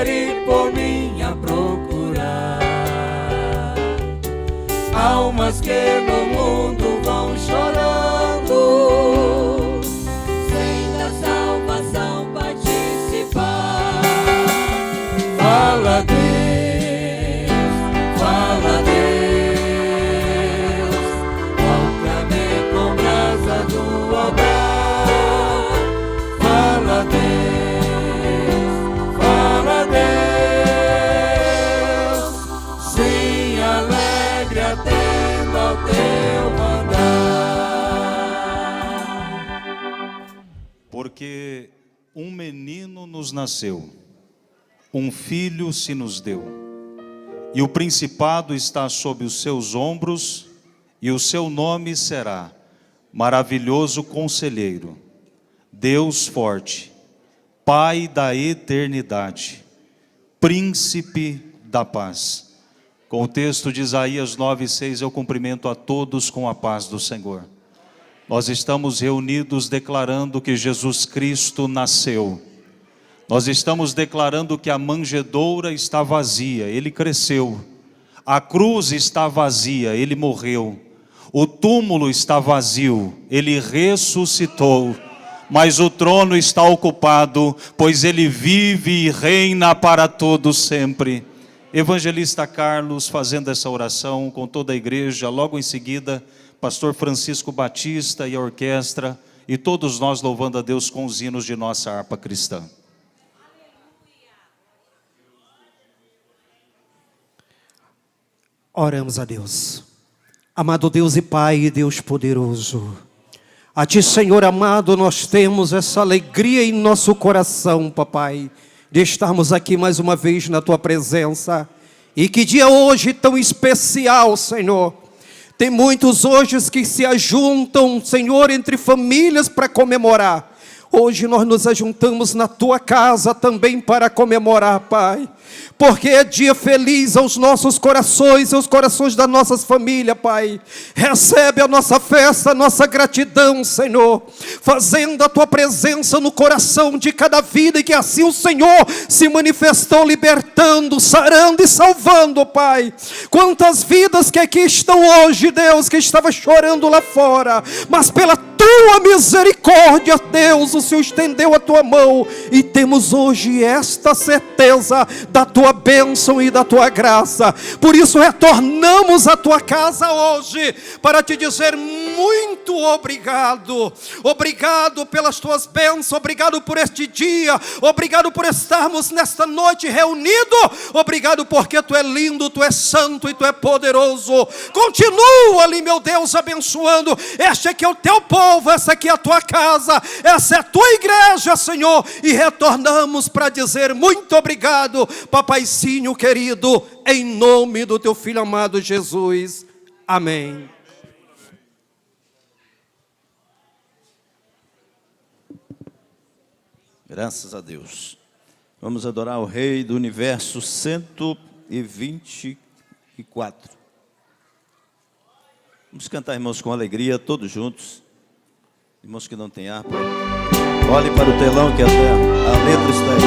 vier e por mim a procurar. Almas que no mundo vão chorando, sem da salvação participar. Fala Deus, fala Deus, toca-me com brasa do altar. Fala Deus, fala Deus, sim, alegre atendo ao teu mandar. Porque um menino nos nasceu, um filho se nos deu, e o principado está sob os seus ombros, e o seu nome será Maravilhoso Conselheiro, Deus Forte, Pai da Eternidade, Príncipe da Paz. Com o texto de Isaías 9:6, eu cumprimento a todos com a paz do Senhor. Nós estamos reunidos declarando que Jesus Cristo nasceu. Nós estamos declarando que a manjedoura está vazia, Ele cresceu. A cruz está vazia, Ele morreu. O túmulo está vazio, Ele ressuscitou. Mas o trono está ocupado, pois Ele vive e reina para todos sempre. Evangelista Carlos fazendo essa oração com toda a igreja, logo em seguida, pastor Francisco Batista e a orquestra, e todos nós louvando a Deus com os hinos de nossa harpa cristã. Oramos a Deus. Amado Deus e Pai, Deus poderoso, a Ti, Senhor amado, nós temos essa alegria em nosso coração, papai, de estarmos aqui mais uma vez na Tua presença. E que dia hoje tão especial, Senhor. Tem muitos hoje que se ajuntam, Senhor, entre famílias para comemorar. Hoje nós nos ajuntamos na Tua casa também para comemorar, Pai. Porque é dia feliz aos nossos corações, aos corações das nossas famílias, Pai. Recebe a nossa festa, a nossa gratidão, Senhor, fazendo a Tua presença no coração de cada vida, e que assim o Senhor se manifestou, libertando, sarando e salvando, Pai. Quantas vidas que aqui estão hoje, Deus, que estava chorando lá fora, mas pela Tua misericórdia, Deus, o Senhor estendeu a Tua mão, e temos hoje esta certeza da Tua bênção e da Tua graça. Por isso retornamos à Tua casa hoje, para Te dizer muito obrigado. Obrigado pelas Tuas bênçãos, obrigado por este dia, obrigado por estarmos nesta noite reunidos, obrigado porque Tu é lindo, Tu é santo e Tu é poderoso. Continua ali, meu Deus, abençoando. Este aqui é o Teu povo, essa aqui é a Tua casa, essa é a Tua igreja, Senhor, e retornamos para dizer muito obrigado, Papaizinho querido, em nome do Teu Filho amado Jesus. Amém. Graças a Deus. Vamos adorar o Rei do Universo 124. Vamos cantar, irmãos, com alegria, todos juntos. Irmãos que não têm harpa, olhe para o telão que a letra está aí.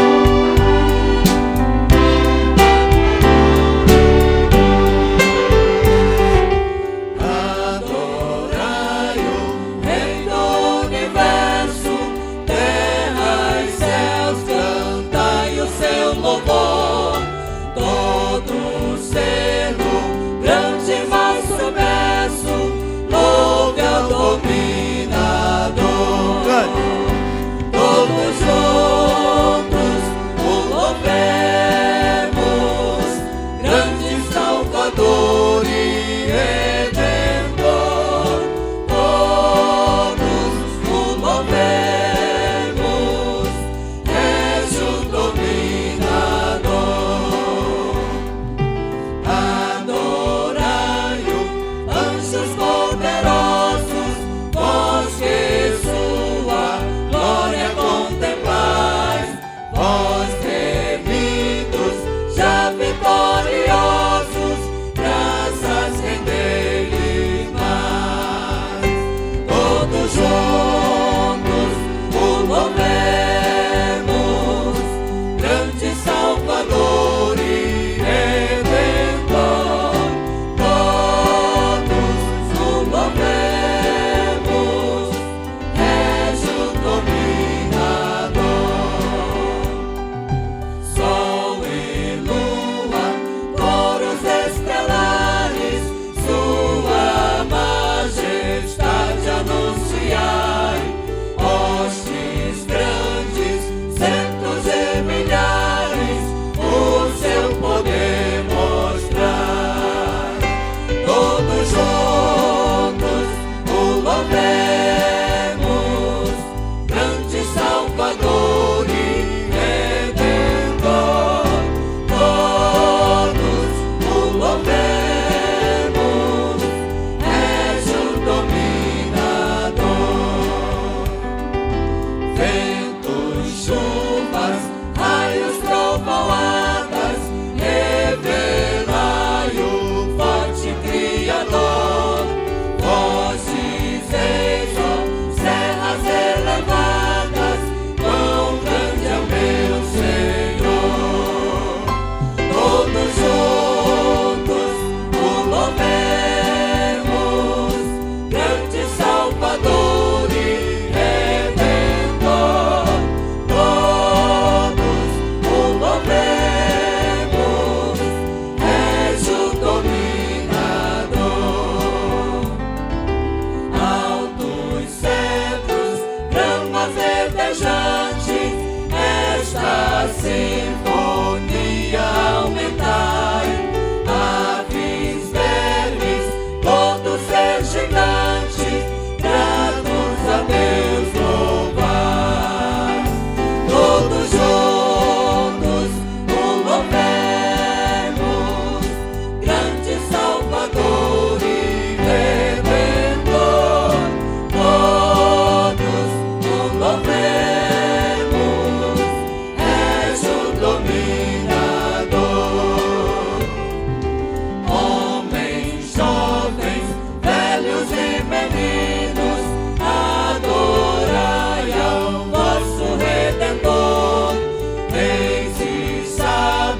Todos juntos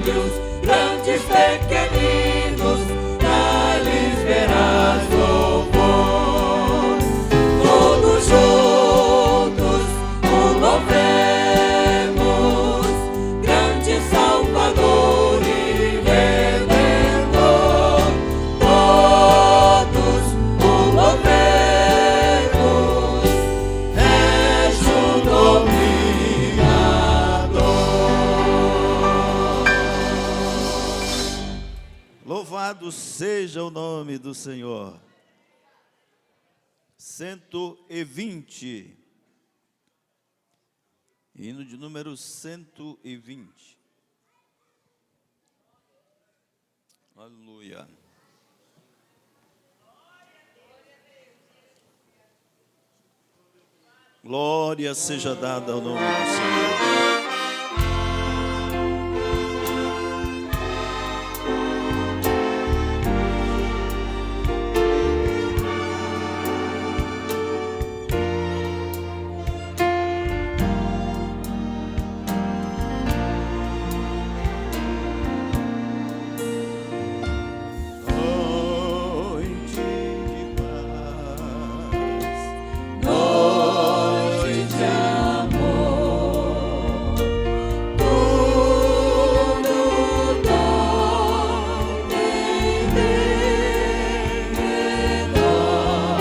filhos, grandes, pequeninos, dá-lhes verás louvor. Todos juntos o louvemos, grande Salvador e Redentor. Todos o louvemos, és o dominador. Louvado seja o nome do Senhor. 120. Hino de número 120. Aleluia. Glória seja dada ao nome do Senhor. Noite de amor, tudo dom em redor.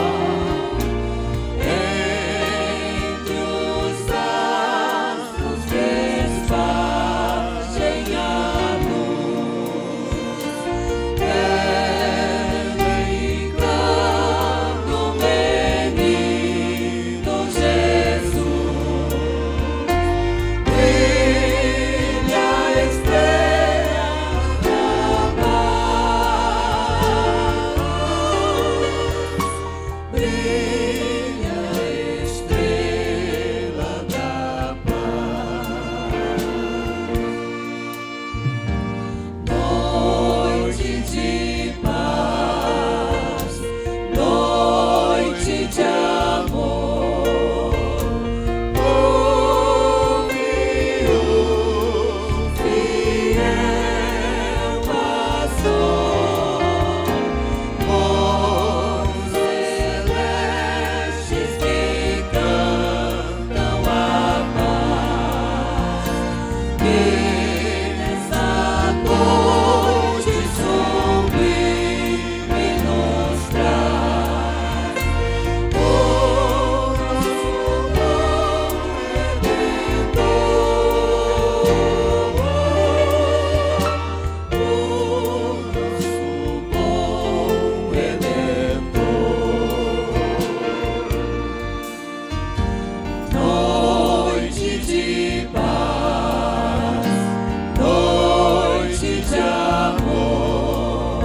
Entre os astros desfazem a luz, belo e claro, menino Jesus. Brilha a estrela da paz, brilha a estrela da paz. Noite de paz, noite de amor, ouve o fiel pastor, os celestes que cantam a paz, que nessa noite sublime nos traz o nosso bom Redentor. Noite de paz, noite de amor,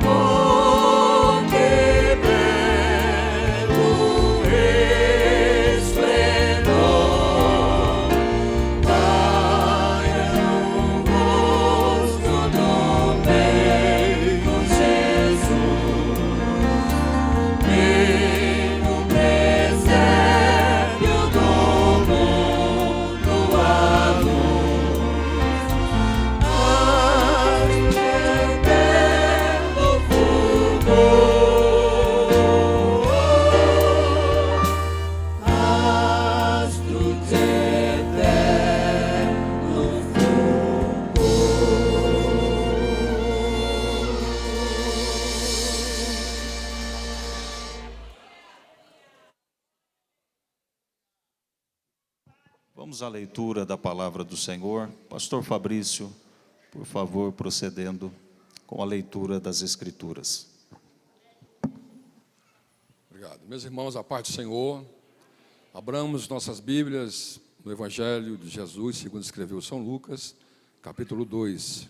oh, que belo esplendor, Pai, o rosto do meio Jesus, e no presépio do mundo a luz, eterno fulgor, astro de eterno Vamos à leitura da palavra do Senhor. Pastor Fabrício, por favor, procedendo com a leitura das Escrituras. Obrigado. Meus irmãos, a paz do Senhor. Abramos nossas Bíblias no Evangelho de Jesus, segundo escreveu São Lucas, capítulo 2.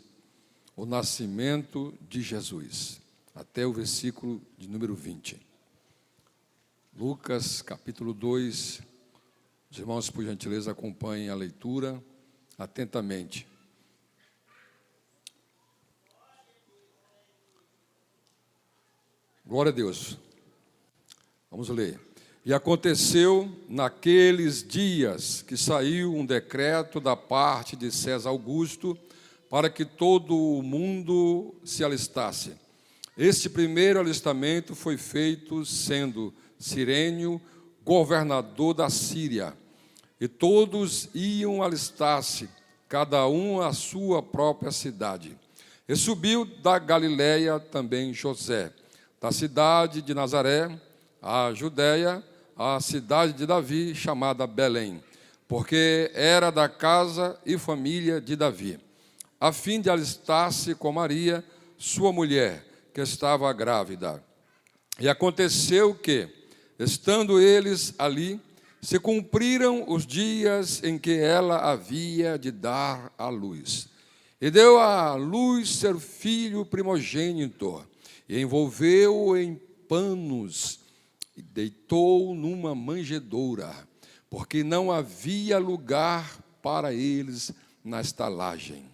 O nascimento de Jesus, até o versículo de número 20. Lucas, capítulo 2. Os irmãos, por gentileza, acompanhem a leitura atentamente. Glória a Deus. Vamos ler. E aconteceu naqueles dias que saiu um decreto da parte de César Augusto para que todo o mundo se alistasse. Este primeiro alistamento foi feito sendo Cirênio governador da Síria, e todos iam alistar-se, cada um à sua própria cidade. E subiu da Galiléia também José, da cidade de Nazaré, à Judéia, à cidade de Davi, chamada Belém, porque era da casa e família de Davi, a fim de alistar-se com Maria, sua mulher, que estava grávida. E aconteceu que, estando eles ali, se cumpriram os dias em que ela havia de dar à luz. E deu à luz seu filho primogênito, e envolveu-o em panos, e deitou numa manjedoura, porque não havia lugar para eles na estalagem.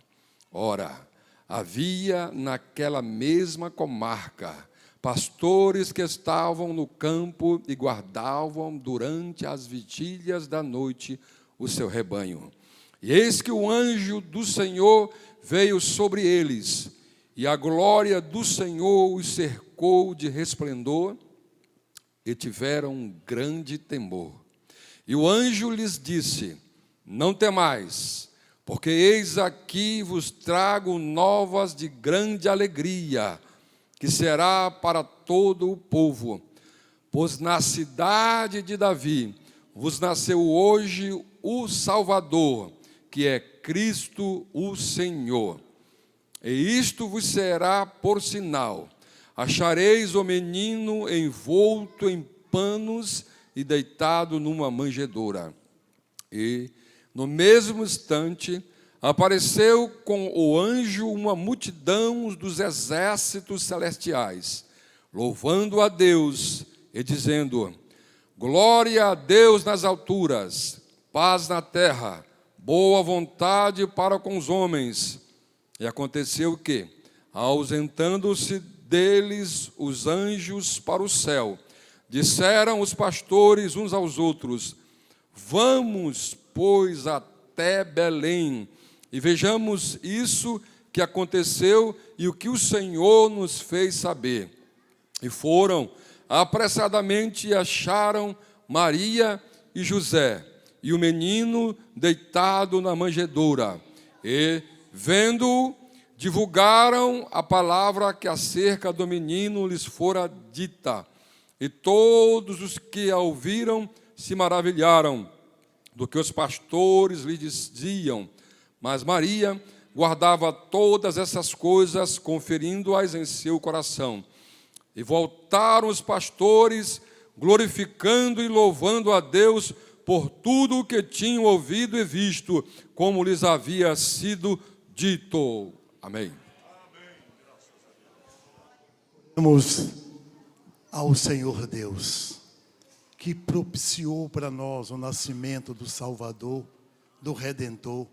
Ora, havia naquela mesma comarca pastores que estavam no campo e guardavam durante as vigílias da noite o seu rebanho. E eis que o anjo do Senhor veio sobre eles, e a glória do Senhor os cercou de resplendor, e tiveram um grande temor. E o anjo lhes disse: não temais, porque eis aqui vos trago novas de grande alegria, que será para todo o povo. Pois na cidade de Davi vos nasceu hoje o Salvador, que é Cristo o Senhor. E isto vos será por sinal: achareis o menino envolto em panos e deitado numa manjedoura. E, no mesmo instante, apareceu com o anjo uma multidão dos exércitos celestiais, louvando a Deus e dizendo: glória a Deus nas alturas, paz na terra, boa vontade para com os homens. E aconteceu que, ausentando-se deles os anjos para o céu, disseram os pastores uns aos outros: vamos, pois, até Belém, e vejamos isso que aconteceu e o que o Senhor nos fez saber. E foram apressadamente e acharam Maria e José, e o menino deitado na manjedoura. E, vendo-o, divulgaram a palavra que acerca do menino lhes fora dita. E todos os que a ouviram se maravilharam do que os pastores lhe diziam. Mas Maria guardava todas essas coisas, conferindo-as em seu coração. E voltaram os pastores, glorificando e louvando a Deus por tudo o que tinham ouvido e visto, como lhes havia sido dito. Amém. Vamos ao Senhor Deus, que propiciou para nós o nascimento do Salvador, do Redentor,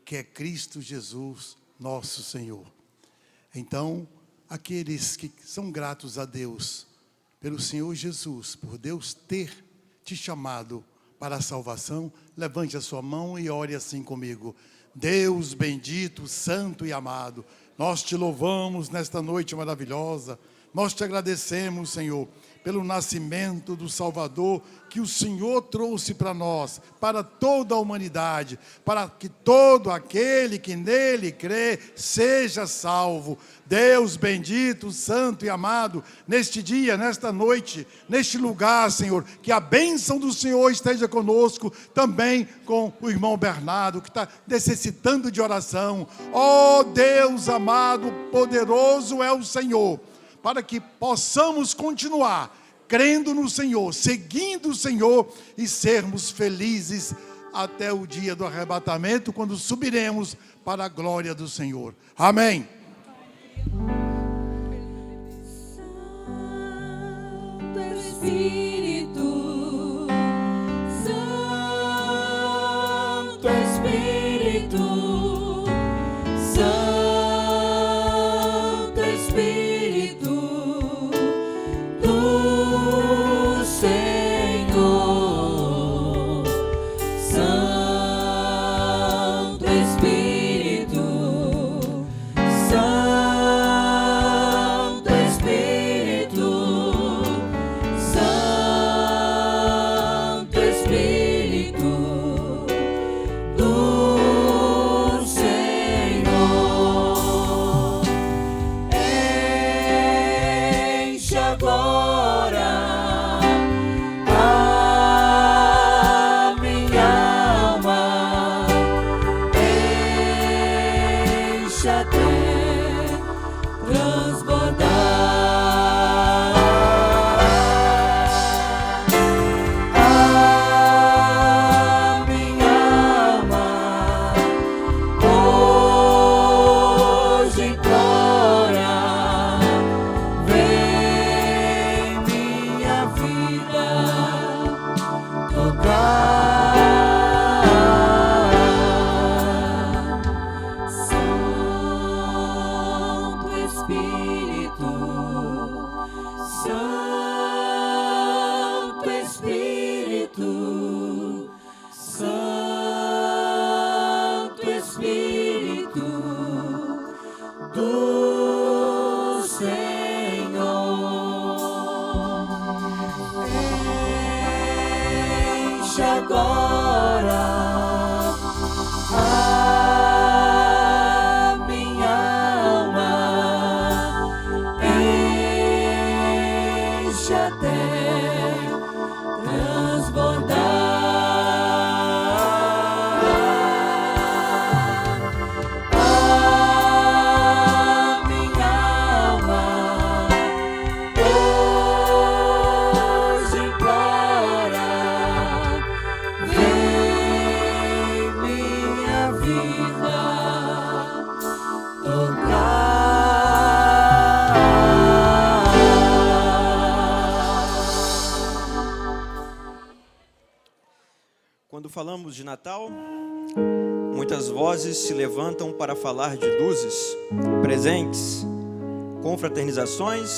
que é Cristo Jesus, nosso Senhor. Então, aqueles que são gratos a Deus, pelo Senhor Jesus, por Deus ter te chamado para a salvação, levante a sua mão e ore assim comigo. Deus bendito, santo e amado, nós te louvamos nesta noite maravilhosa, nós te agradecemos, Senhor, pelo nascimento do Salvador que o Senhor trouxe para nós, para toda a humanidade, para que todo aquele que nele crê seja salvo. Deus bendito, santo e amado, neste dia, nesta noite, neste lugar, Senhor, que a bênção do Senhor esteja conosco, também com o irmão Bernardo, que está necessitando de oração. Ó Deus amado, poderoso é o Senhor, para que possamos continuar crendo no Senhor, seguindo o Senhor e sermos felizes até o dia do arrebatamento, quando subiremos para a glória do Senhor. Amém. Santo Espírito, Santo Espírito, Santo Espírito do Senhor, Santo Espírito, enche até transbordar. A minha alma hoje implora, vem minha vida tocar. Santo Espírito, Santo Espírito, Santo Espírito do Senhor, enche agora a minha alma, enche até transbordar. A minha alma hoje implora, vem minha vida tocar. Quando falamos de Natal, muitas vozes se levantam para falar de luzes, presentes, confraternizações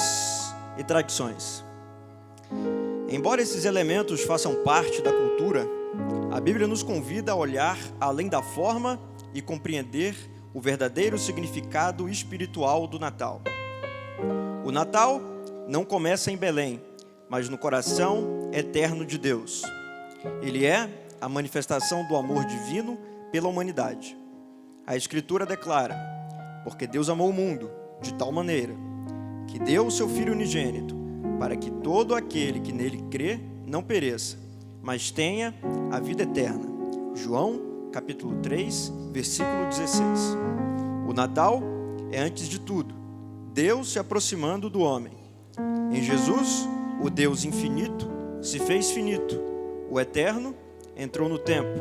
e tradições. Embora esses elementos façam parte da cultura, a Bíblia nos convida a olhar além da forma e compreender o verdadeiro significado espiritual do Natal. O Natal não começa em Belém, mas no coração eterno de Deus. Ele é a manifestação do amor divino pela humanidade. A Escritura declara: porque Deus amou o mundo de tal maneira que deu o seu Filho unigênito, para que todo aquele que nele crê não pereça, mas tenha a vida eterna. João, capítulo 3, versículo 16. O Natal é, antes de tudo, Deus se aproximando do homem. Em Jesus, o Deus infinito se fez finito. O eterno entrou no tempo.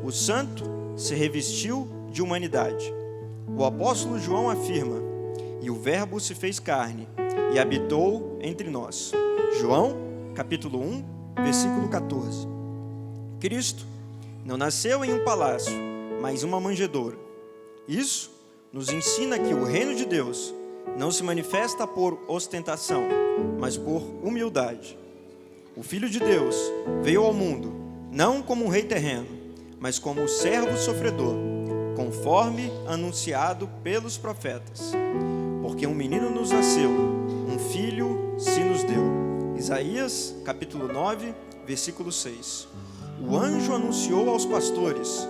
O santo se revestiu de humanidade. O apóstolo João afirma: e o Verbo se fez carne e habitou entre nós. João, capítulo 1, versículo 14. Cristo não nasceu em um palácio, mas uma manjedoura. Isso nos ensina que o reino de Deus não se manifesta por ostentação, mas por humildade. O Filho de Deus veio ao mundo não como um rei terreno, mas como o servo sofredor, conforme anunciado pelos profetas. Porque um menino nos nasceu, um filho se nos deu. Isaías, capítulo 9, versículo 6. O anjo anunciou aos pastores: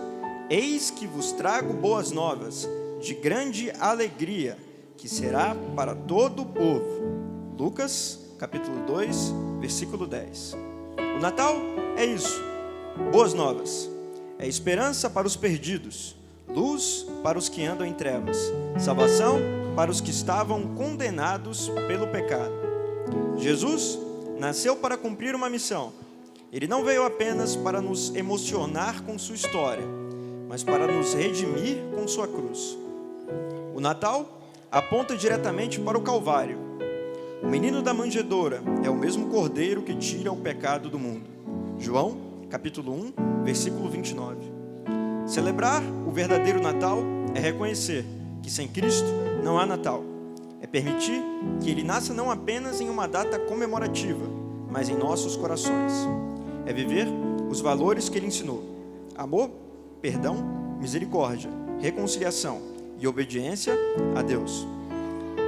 eis que vos trago boas novas, de grande alegria, que será para todo o povo. Lucas, capítulo 2, versículo 10. O Natal é isso, boas novas. É esperança para os perdidos, luz para os que andam em trevas, salvação para os que estavam condenados pelo pecado. Jesus nasceu para cumprir uma missão. Ele não veio apenas para nos emocionar com sua história, mas para nos redimir com sua cruz. O Natal aponta diretamente para o Calvário. O menino da manjedoura é o mesmo cordeiro que tira o pecado do mundo. João, capítulo 1, versículo 29. Celebrar o verdadeiro Natal é reconhecer que sem Cristo não há Natal. É permitir que Ele nasça não apenas em uma data comemorativa, mas em nossos corações. É viver os valores que Ele ensinou: amor, perdão, misericórdia, reconciliação e obediência a Deus.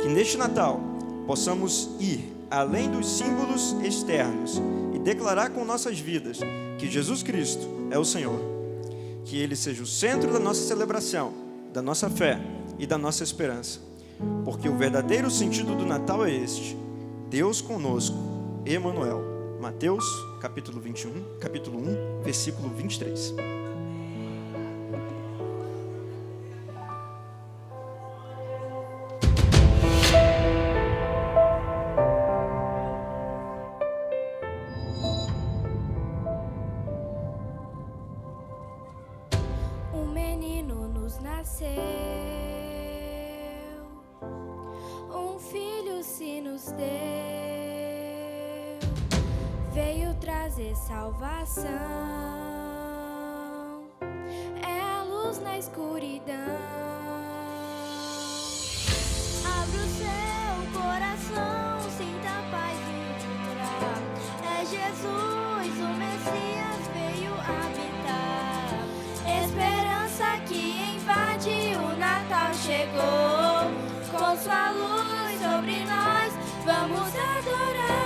Que neste Natal possamos ir além dos símbolos externos e declarar com nossas vidas que Jesus Cristo é o Senhor. Que Ele seja o centro da nossa celebração, da nossa fé e da nossa esperança. Porque o verdadeiro sentido do Natal é este: Deus conosco, Emanuel. Mateus, capítulo 1, versículo 23. nos deu, veio trazer salvação. É a luz na escuridão. Abre o seu coração, sinta a paz entrar. É Jesus, o Messias veio habitar. Esperança que invade, o Natal chegou. Com sua luz sobre nós, vamos adorar.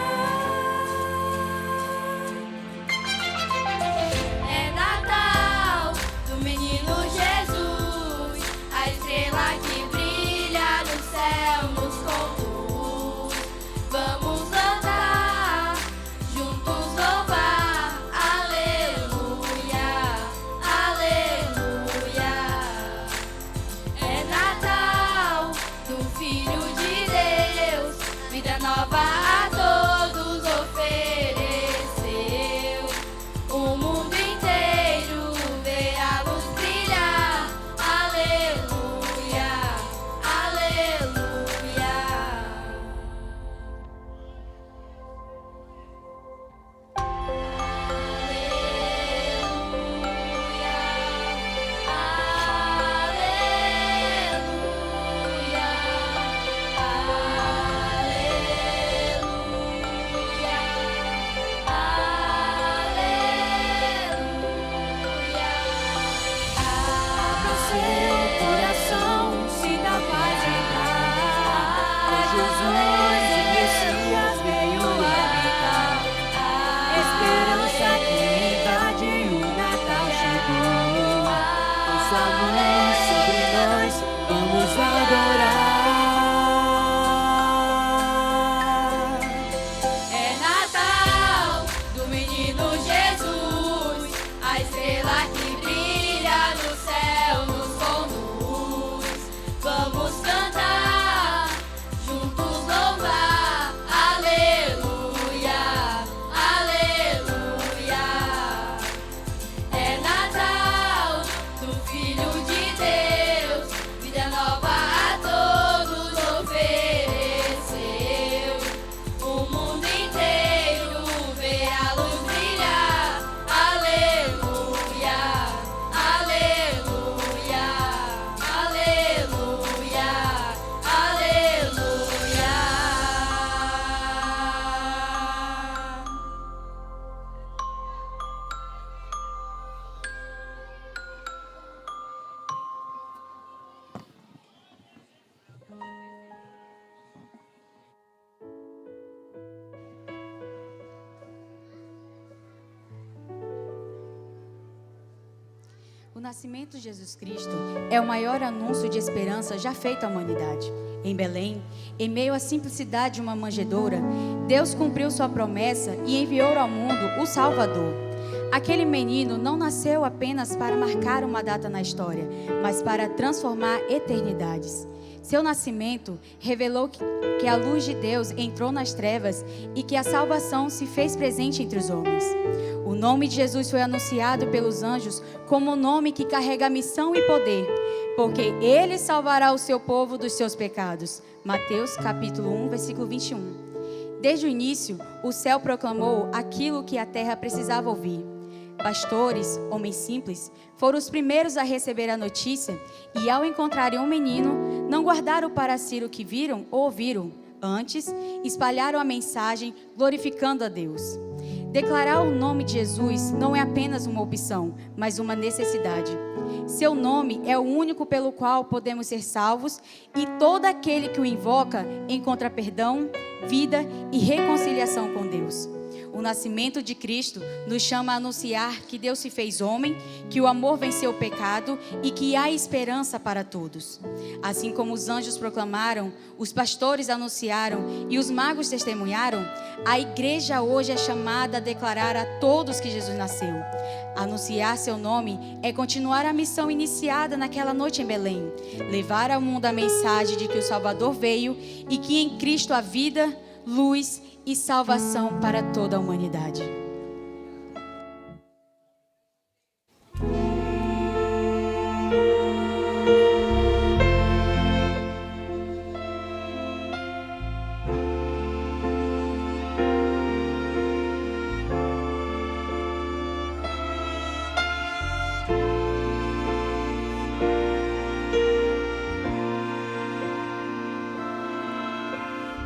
É Natal do menino Jesus, a estrela que brilha no céu nos conduz. Vamos cantar, juntos louvar, aleluia, aleluia. É Natal do Filho de Deus, vida nova a todos ofereceu. O mundo inteiro vê a luz brilhar, aleluia, aleluia. Abra o seu coração, sinta a paz entrar. É Jesus, o Messias veio habitar. Esperança que invade, o Natal chegou. Com sua luz sobre nós, vamos adorar. É Natal do menino Jesus, a estrela que brilha no céu nos conduz. Vamos cantar, juntos louvar, aleluia, aleluia. É Natal do Filho de Deus, vida nova a todos ofereceu. O mundo inteiro vê a luz brilhar, aleluia, aleluia, aleluia, aleluia. O nascimento de Jesus Cristo é o maior anúncio de esperança já feito à humanidade. Em Belém, em meio à simplicidade de uma manjedoura, Deus cumpriu sua promessa e enviou ao mundo o Salvador. Aquele menino não nasceu apenas para marcar uma data na história, mas para transformar eternidades. Seu nascimento revelou que a luz de Deus entrou nas trevas e que a salvação se fez presente entre os homens. O nome de Jesus foi anunciado pelos anjos como um nome que carrega missão e poder, porque ele salvará o seu povo dos seus pecados. Mateus capítulo 1, versículo 21. Desde o início, o céu proclamou aquilo que a terra precisava ouvir. Pastores, homens simples, foram os primeiros a receber a notícia e, ao encontrarem um menino, não guardaram para si o que viram ou ouviram. Antes, espalharam a mensagem glorificando a Deus. Declarar o nome de Jesus não é apenas uma opção, mas uma necessidade. Seu nome é o único pelo qual podemos ser salvos e todo aquele que o invoca encontra perdão, vida e reconciliação com Deus. O nascimento de Cristo nos chama a anunciar que Deus se fez homem, que o amor venceu o pecado e que há esperança para todos. Assim como os anjos proclamaram, os pastores anunciaram e os magos testemunharam, a igreja hoje é chamada a declarar a todos que Jesus nasceu. Anunciar seu nome é continuar a missão iniciada naquela noite em Belém, levar ao mundo a mensagem de que o Salvador veio e que em Cristo há vida, luz e salvação para toda a humanidade.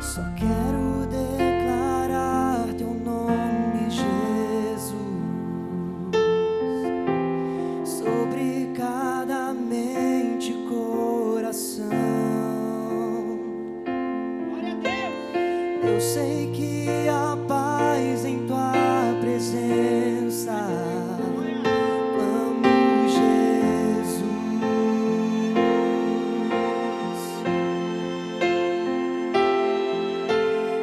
Só quero declarar teu nome, Jesus, sobre cada mente e coração. Eu sei que há paz em tua presença. Amo Jesus.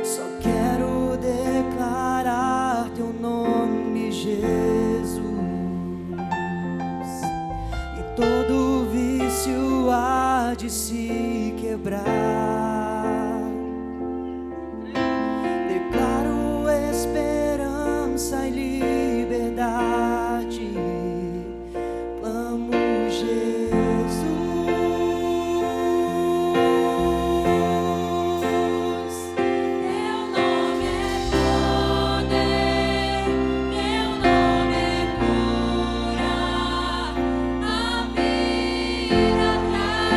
Só quero declarar teu nome, Jesus, e todo vício há de se quebrar. Declaro esperança e liberdade. Clamo Jesus. Teu nome é poder, teu nome é cura, a vida traz.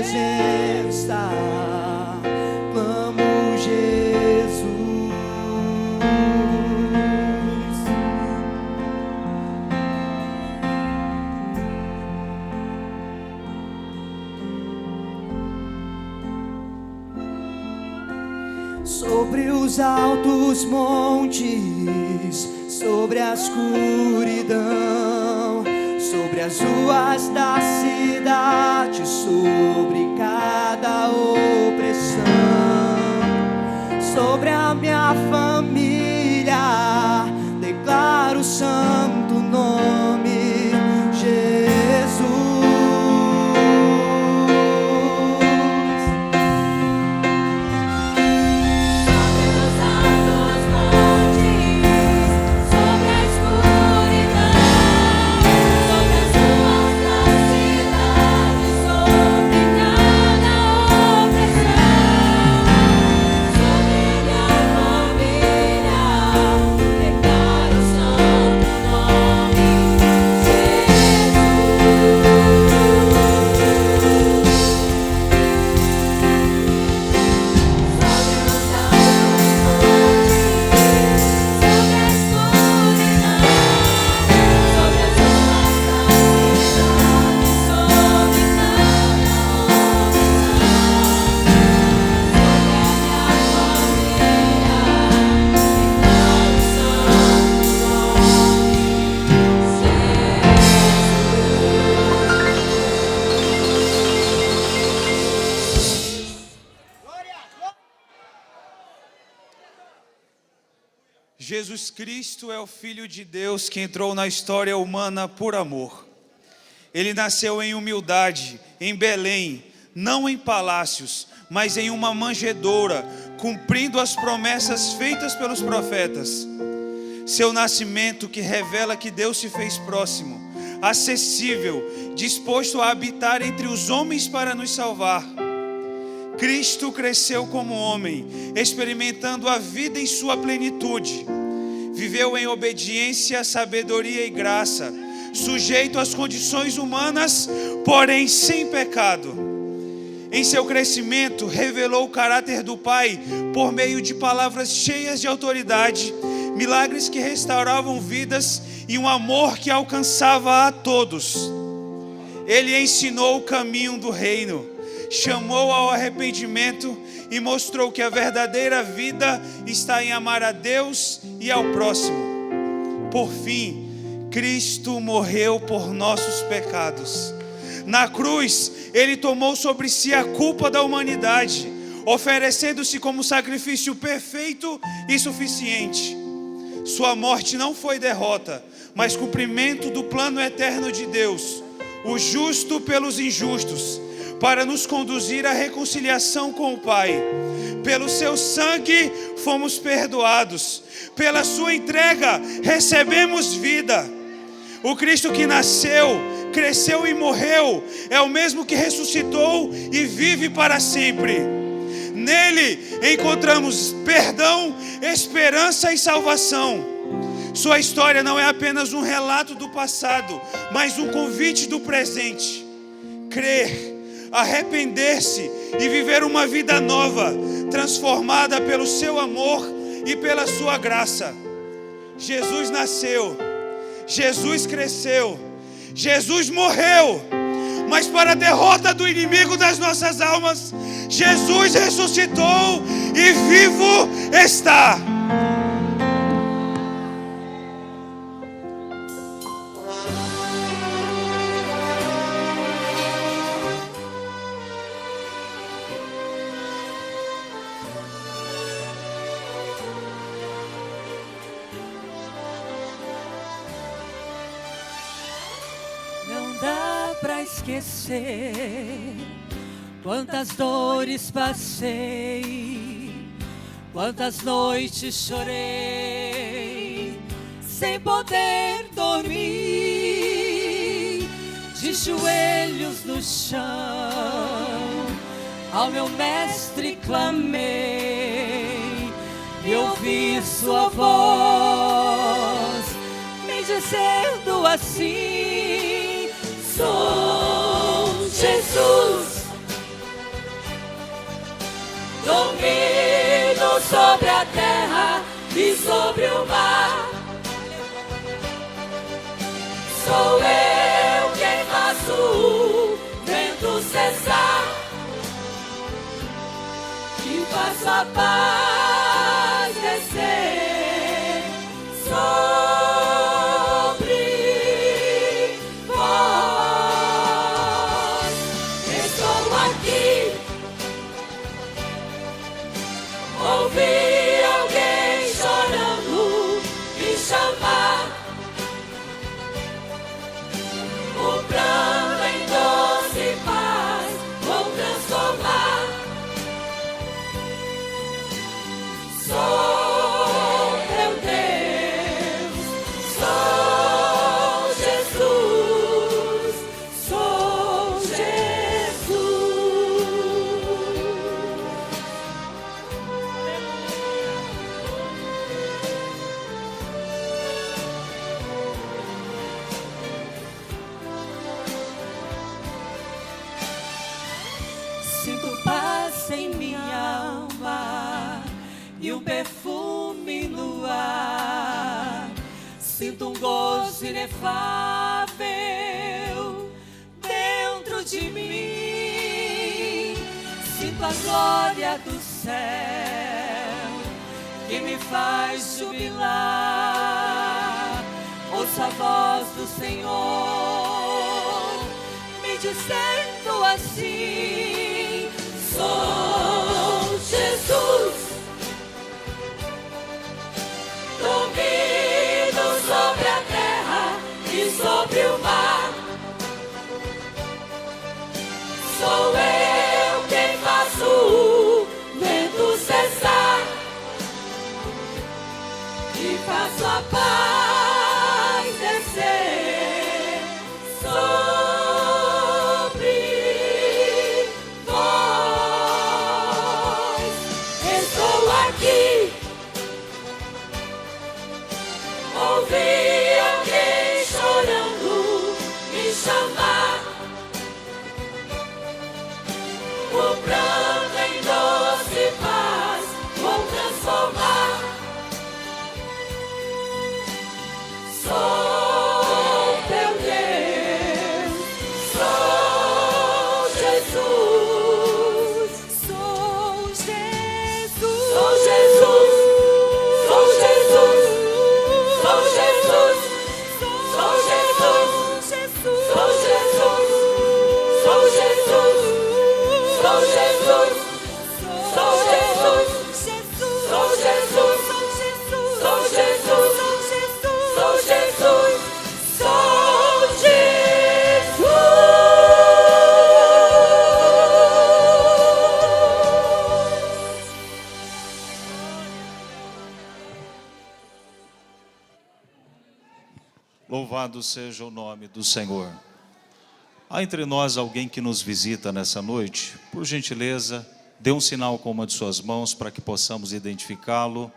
presença. Clamo Jesus. Sobre os altos montes, sobre a escuridão, sobre as ruas da cidade, sobre cada opressão, sobre a minha família, declaro o santo nome, Jesus. Jesus Cristo é o Filho de Deus que entrou na história humana por amor. Ele nasceu em humildade, em Belém, não em palácios, mas em uma manjedoura, cumprindo as promessas feitas pelos profetas. Seu nascimento que revela que Deus se fez próximo, acessível, disposto a habitar entre os homens para nos salvar. Cristo cresceu como homem, experimentando a vida em sua plenitude. Viveu em obediência, sabedoria e graça, sujeito às condições humanas, porém sem pecado. Em seu crescimento, revelou o caráter do Pai por meio de palavras cheias de autoridade, milagres que restauravam vidas e um amor que alcançava a todos. Ele ensinou o caminho do reino, chamou ao arrependimento e mostrou que a verdadeira vida está em amar a Deus e ao próximo. Por fim, Cristo morreu por nossos pecados. Na cruz, Ele tomou sobre si a culpa da humanidade, oferecendo-se como sacrifício perfeito e suficiente. Sua morte não foi derrota, mas cumprimento do plano eterno de Deus, o justo pelos injustos, para nos conduzir à reconciliação com o Pai. Pelo seu sangue fomos perdoados, pela sua entrega recebemos vida. O Cristo que nasceu, cresceu e morreu é o mesmo que ressuscitou e vive para sempre. Nele encontramos perdão, esperança e salvação. Sua história não é apenas um relato do passado, mas um convite do presente. Crer, arrepender-se e viver uma vida nova, transformada pelo seu amor e pela sua graça. Jesus nasceu, Jesus cresceu, Jesus morreu, mas para a derrota do inimigo das nossas almas, Jesus ressuscitou e vivo está. Esquecer quantas dores passei, quantas noites chorei, sem poder dormir, de joelhos no chão, ao meu mestre clamei, e ouvi sua voz, me dizendo assim: sou Jesus, sobre a terra e sobre o mar. Sou eu quem faço o vento cessar e faço a paz descer sobre vós. Estou aqui. Ouvi alguém chorando me chamar. O pranto em doce paz vou transformar. Sou teu Deus, sou Jesus, sou Jesus. Sinto paz em minha alma e um perfume no ar. Sinto um gozo inefável dentro de mim. Sinto a glória do céu que me faz jubilar. Ouço a voz do Senhor me dizendo assim: sou Jesus, domino sobre a terra e sobre o mar. Sou eu quem faço o vento cessar e faço a paz descer sobre vós. Estou aqui. Ouvi alguém chorando me chamar. O pranto em doce paz vou transformar. Sou teu Deus, sou Jesus, sou Jesus, sou Jesus, sou Jesus, sou Jesus, sou Jesus, sou Jesus, sou Jesus, sou Jesus, sou Jesus, sou Jesus, sou Jesus, sou Jesus, sou Jesus. Louvado seja o nome do Senhor. Há entre nós alguém que nos visita nessa noite? Por gentileza, dê um sinal com uma de suas mãos para que possamos identificá-lo.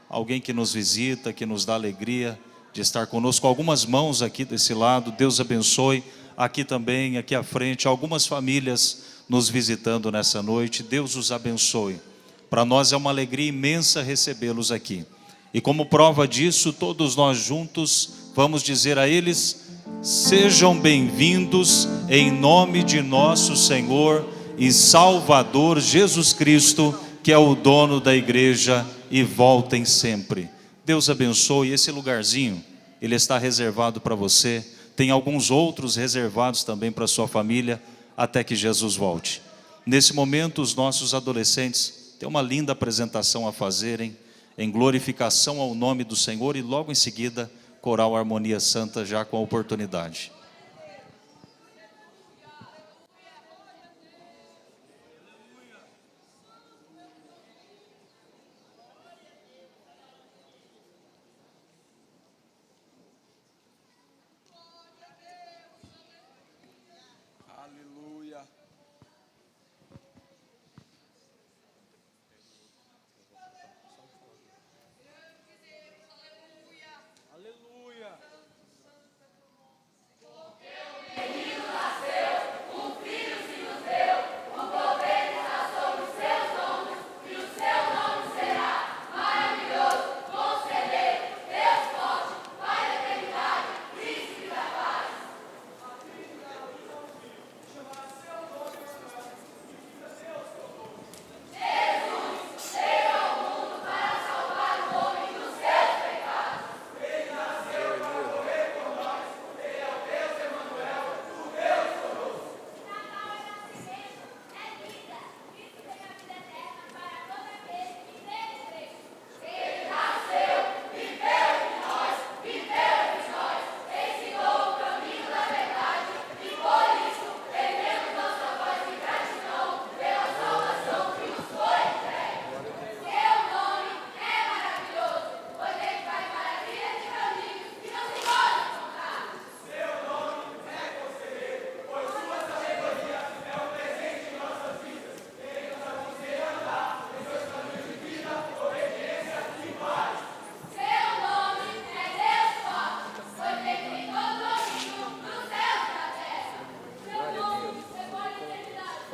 Alguém que nos visita, que nos dá alegria de estar conosco. Algumas mãos aqui desse lado, Deus abençoe. Aqui também, aqui à frente, algumas famílias nos visitando nessa noite. Deus os abençoe. Para nós é uma alegria imensa recebê-los aqui. E como prova disso, todos nós juntos vamos dizer a eles: sejam bem-vindos em nome de nosso Senhor e Salvador Jesus Cristo, que é o dono da igreja, e voltem sempre. Deus abençoe. Esse lugarzinho, ele está reservado para você. Tem alguns outros reservados também para sua família, até que Jesus volte. Nesse momento, os nossos adolescentes têm uma linda apresentação a fazerem, em glorificação ao nome do Senhor, e logo em seguida, coral Harmonia Santa, já com a oportunidade. Aleluia. Aleluia.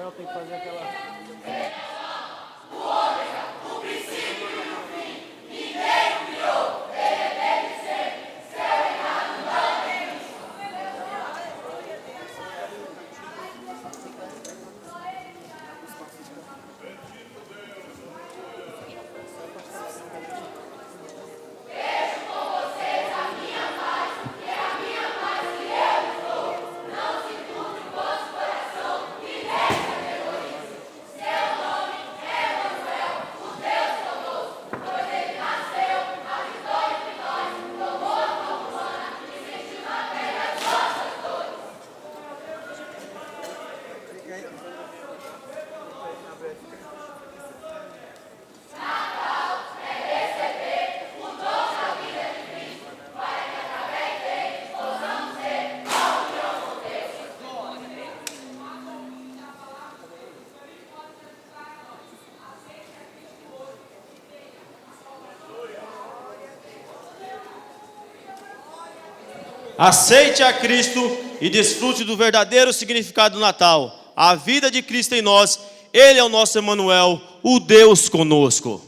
Rafael tem que fazer aquela... Aceite a Cristo e desfrute do verdadeiro significado do Natal. A vida de Cristo em nós, Ele é o nosso Emanuel, o Deus conosco.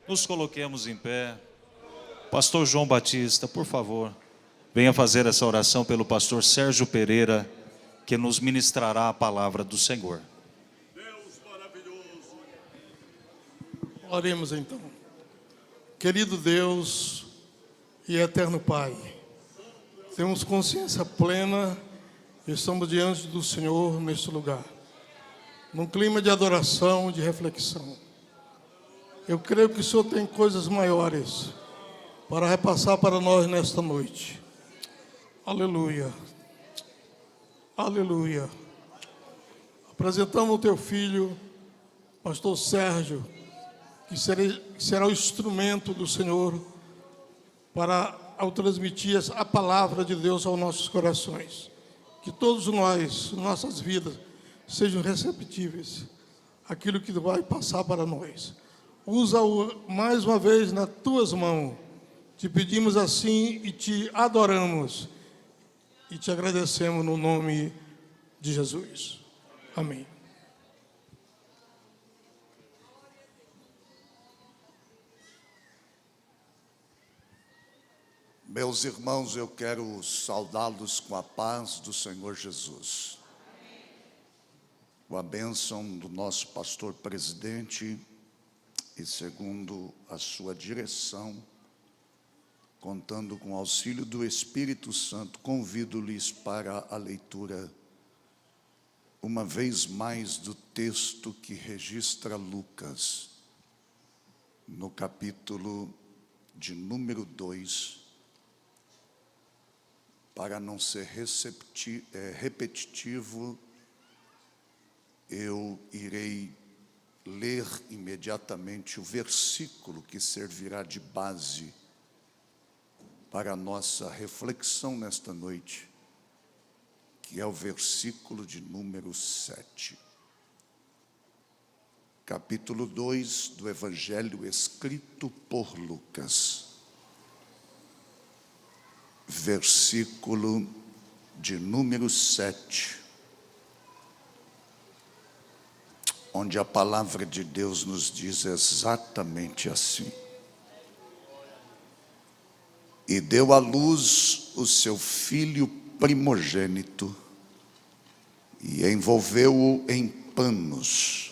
Nos coloquemos em pé. Pastor João Batista, por favor, venha fazer essa oração pelo pastor Sérgio Pereira, que nos ministrará a palavra do Senhor. Deus maravilhoso. Oremos então. Querido Deus e eterno Pai, temos consciência plena e estamos diante do Senhor neste lugar, num clima de adoração, de reflexão. Eu creio que o Senhor tem coisas maiores para repassar para nós nesta noite. Aleluia. Aleluia. Apresentamos o teu filho, pastor Sérgio, que será o instrumento do Senhor para, ao transmitir a palavra de Deus aos nossos corações. Que todos nós, nossas vidas, sejam receptíveis àquilo que vai passar para nós. Usa-o mais uma vez nas tuas mãos. Te pedimos assim e te adoramos. E te agradecemos no nome de Jesus. Amém. Meus irmãos, eu quero saudá-los com a paz do Senhor Jesus. Com a bênção do nosso pastor presidente e segundo a sua direção, contando com o auxílio do Espírito Santo, convido-lhes para a leitura, uma vez mais, do texto que registra Lucas, no capítulo de número 2, para não ser repetitivo, eu irei ler imediatamente o versículo que servirá de base para a nossa reflexão nesta noite, que é o versículo de número 7. Capítulo 2 do Evangelho escrito por Lucas. Versículo de número 7. Onde a palavra de Deus nos diz exatamente assim: e deu à luz o seu filho primogênito, e envolveu-o em panos,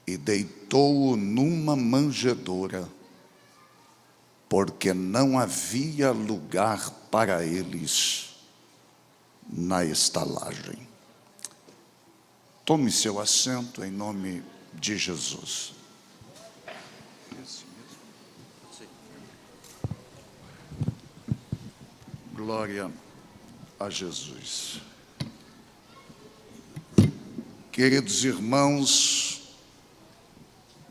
e deitou-o numa manjedoura, porque não havia lugar para eles na estalagem. Tome seu assento em nome de Jesus. Glória a Jesus. Queridos irmãos,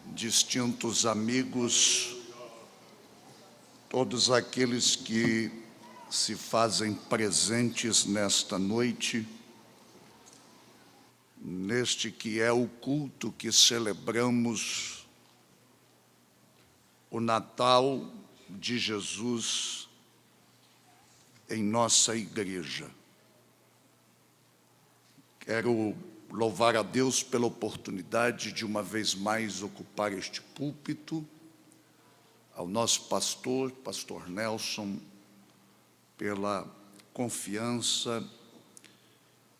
distintos amigos, todos aqueles que se fazem presentes nesta noite, neste que é o culto que celebramos o Natal de Jesus em nossa igreja. Quero louvar a Deus pela oportunidade de uma vez mais ocupar este púlpito, ao nosso pastor, pastor Nelson, pela confiança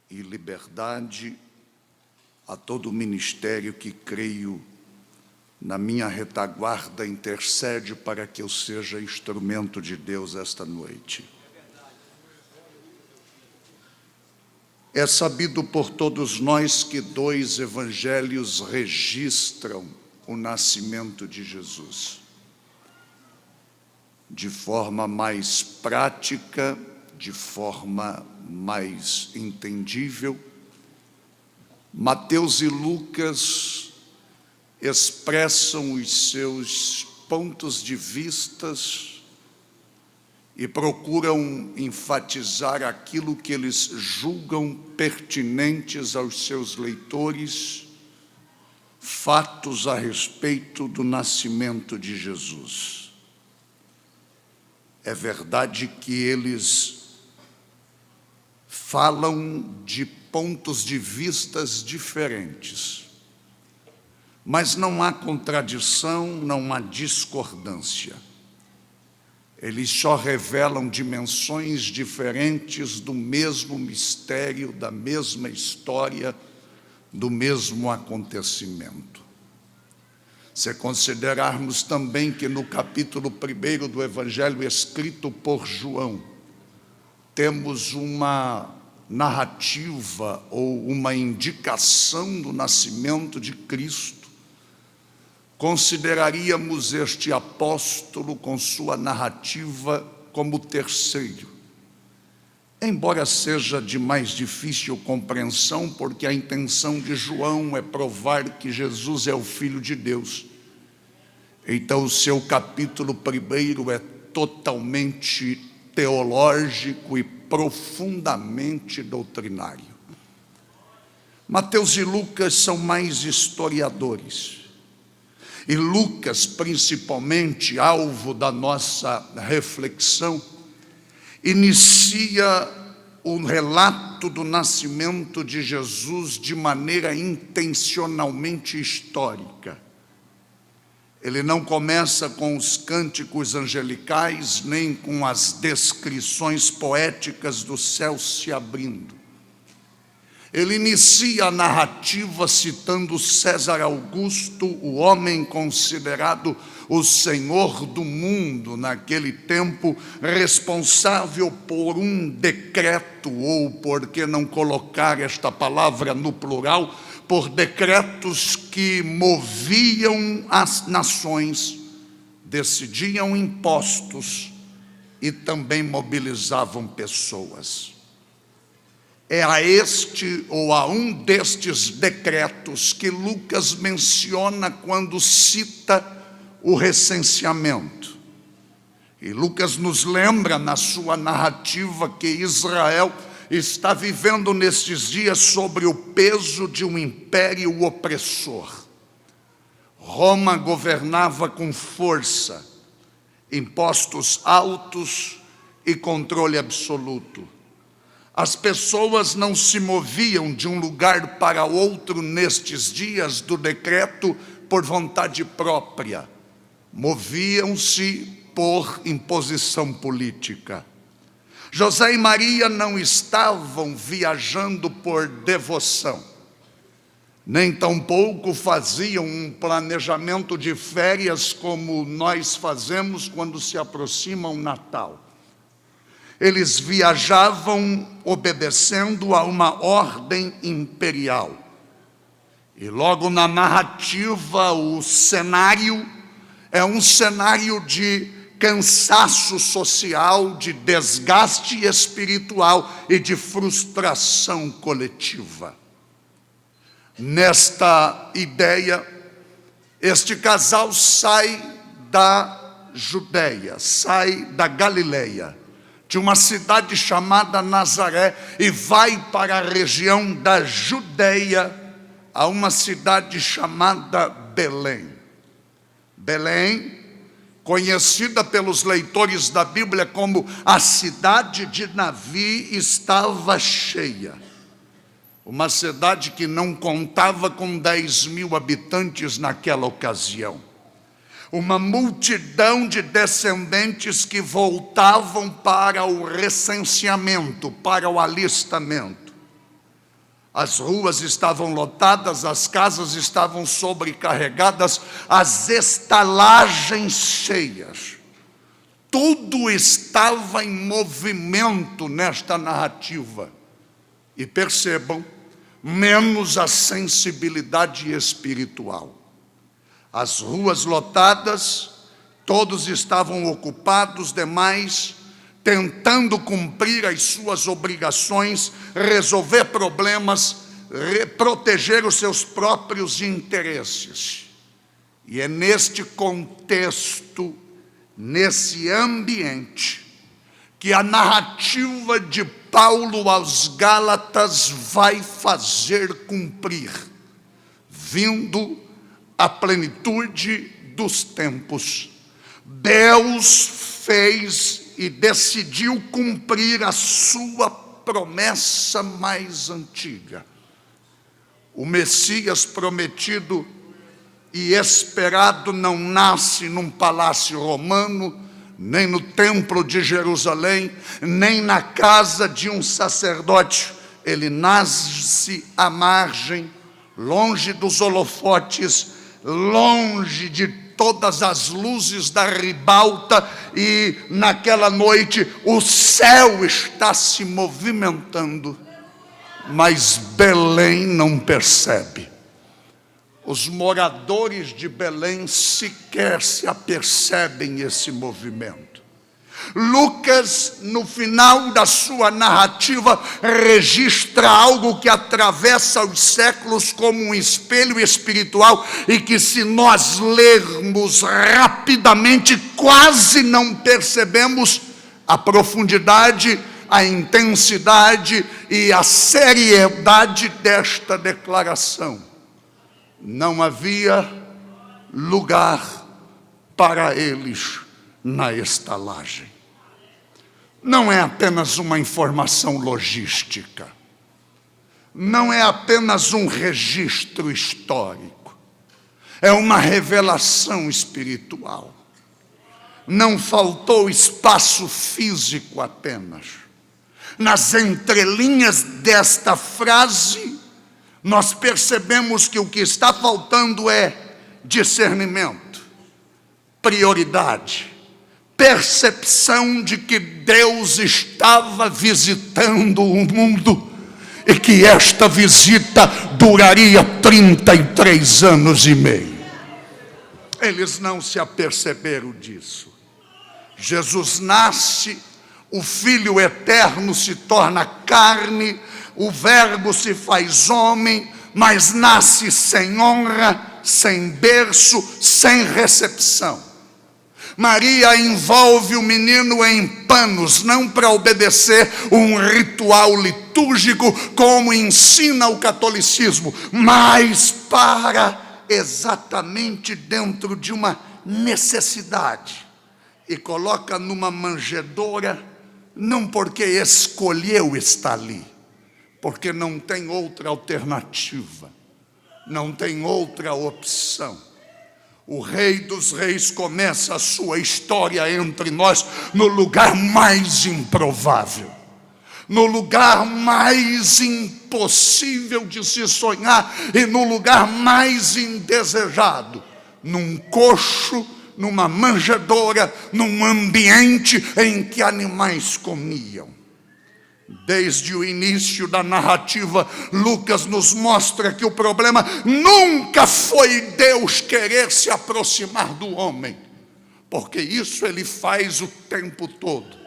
e liberdade, a todo o ministério que creio na minha retaguarda intercede para que eu seja instrumento de Deus esta noite. É sabido por todos nós que 2 evangelhos registram o nascimento de Jesus. De forma mais prática, de forma mais entendível, Mateus e Lucas expressam os seus pontos de vistas e procuram enfatizar aquilo que eles julgam pertinentes aos seus leitores, fatos a respeito do nascimento de Jesus. É verdade que eles falam de pontos de vistas diferentes, Mas não há contradição, não há discordância. Eles só revelam dimensões diferentes do mesmo mistério, da mesma história, do mesmo acontecimento. Se considerarmos também que no capítulo 1 do Evangelho escrito por João, temos uma narrativa ou uma indicação do nascimento de Cristo, consideraríamos este apóstolo com sua narrativa como terceiro. Embora seja de mais difícil compreensão, porque a intenção de João é provar que Jesus é o Filho de Deus. Então o seu capítulo 1 é totalmente teológico e profundamente doutrinário. Mateus e Lucas são mais historiadores. E Lucas, principalmente, alvo da nossa reflexão, inicia o relato do nascimento de Jesus de maneira intencionalmente histórica. Ele não começa com os cânticos angelicais, nem com as descrições poéticas do céu se abrindo. Ele inicia a narrativa citando César Augusto, o homem considerado o senhor do mundo naquele tempo, responsável por um decreto, ou por que não colocar esta palavra no plural, por decretos que moviam as nações, decidiam impostos e também mobilizavam pessoas. É a este ou a um destes decretos que Lucas menciona quando cita o recenseamento. E Lucas nos lembra na sua narrativa que Israel está vivendo nestes dias sobre o peso de um império opressor. Roma governava com força, impostos altos e controle absoluto. As pessoas não se moviam de um lugar para outro nestes dias do decreto por vontade própria. Moviam-se por imposição política. José e Maria não estavam viajando por devoção, nem tampouco faziam um planejamento de férias como nós fazemos quando se aproxima o Natal. Eles viajavam obedecendo a uma ordem imperial. E logo na narrativa, o cenário é um cenário de cansaço social, de desgaste espiritual e de frustração coletiva. Nesta ideia, este casal sai da Judéia, sai da Galileia, de uma cidade chamada Nazaré, e vai para a região da Judéia, a uma cidade chamada Belém. Belém, conhecida pelos leitores da Bíblia como a cidade de Davi, estava cheia. Uma cidade que não contava com 10.000 habitantes naquela ocasião. Uma multidão de descendentes que voltavam para o recenseamento, para o alistamento. As ruas estavam lotadas, as casas estavam sobrecarregadas, as estalagens cheias. Tudo estava em movimento nesta narrativa. E percebam, menos a sensibilidade espiritual. As ruas lotadas, todos estavam ocupados, demais tentando cumprir as suas obrigações, resolver problemas, proteger os seus próprios interesses. E é neste contexto, nesse ambiente, que a narrativa de Paulo aos Gálatas vai fazer cumprir, vindo a plenitude dos tempos. Deus fez e decidiu cumprir a sua promessa mais antiga. O Messias prometido e esperado não nasce num palácio romano, nem no templo de Jerusalém, nem na casa de um sacerdote. Ele nasce à margem, longe dos holofotes, longe de todas as luzes da ribalta, e naquela noite o céu está se movimentando, mas Belém não percebe. Os moradores de Belém sequer se apercebem esse movimento. Lucas, no final da sua narrativa, registra algo que atravessa os séculos como um espelho espiritual e que, se nós lermos rapidamente, quase não percebemos a profundidade, a intensidade e a seriedade desta declaração. Não havia lugar para eles na estalagem. Não é apenas uma informação logística, não é apenas um registro histórico, é uma revelação espiritual. Não faltou espaço físico apenas. Nas entrelinhas desta frase, nós percebemos que o que está faltando é discernimento, prioridade, percepção de que Deus estava visitando o mundo e que esta visita duraria 33 anos e meio. Eles não se aperceberam disso. Jesus nasce, o Filho eterno se torna carne, o Verbo se faz homem, mas nasce sem honra, sem berço, sem recepção. Maria envolve o menino em panos, não para obedecer um ritual litúrgico como ensina o catolicismo, mas para exatamente dentro de uma necessidade. E coloca numa manjedoura, não porque escolheu estar ali, porque não tem outra alternativa, não tem outra opção. O Rei dos Reis começa a sua história entre nós no lugar mais improvável, no lugar mais impossível de se sonhar e no lugar mais indesejado, num coxo, numa manjedoura, num ambiente em que animais comiam. Desde o início da narrativa, Lucas nos mostra que o problema nunca foi Deus querer se aproximar do homem, porque isso ele faz o tempo todo.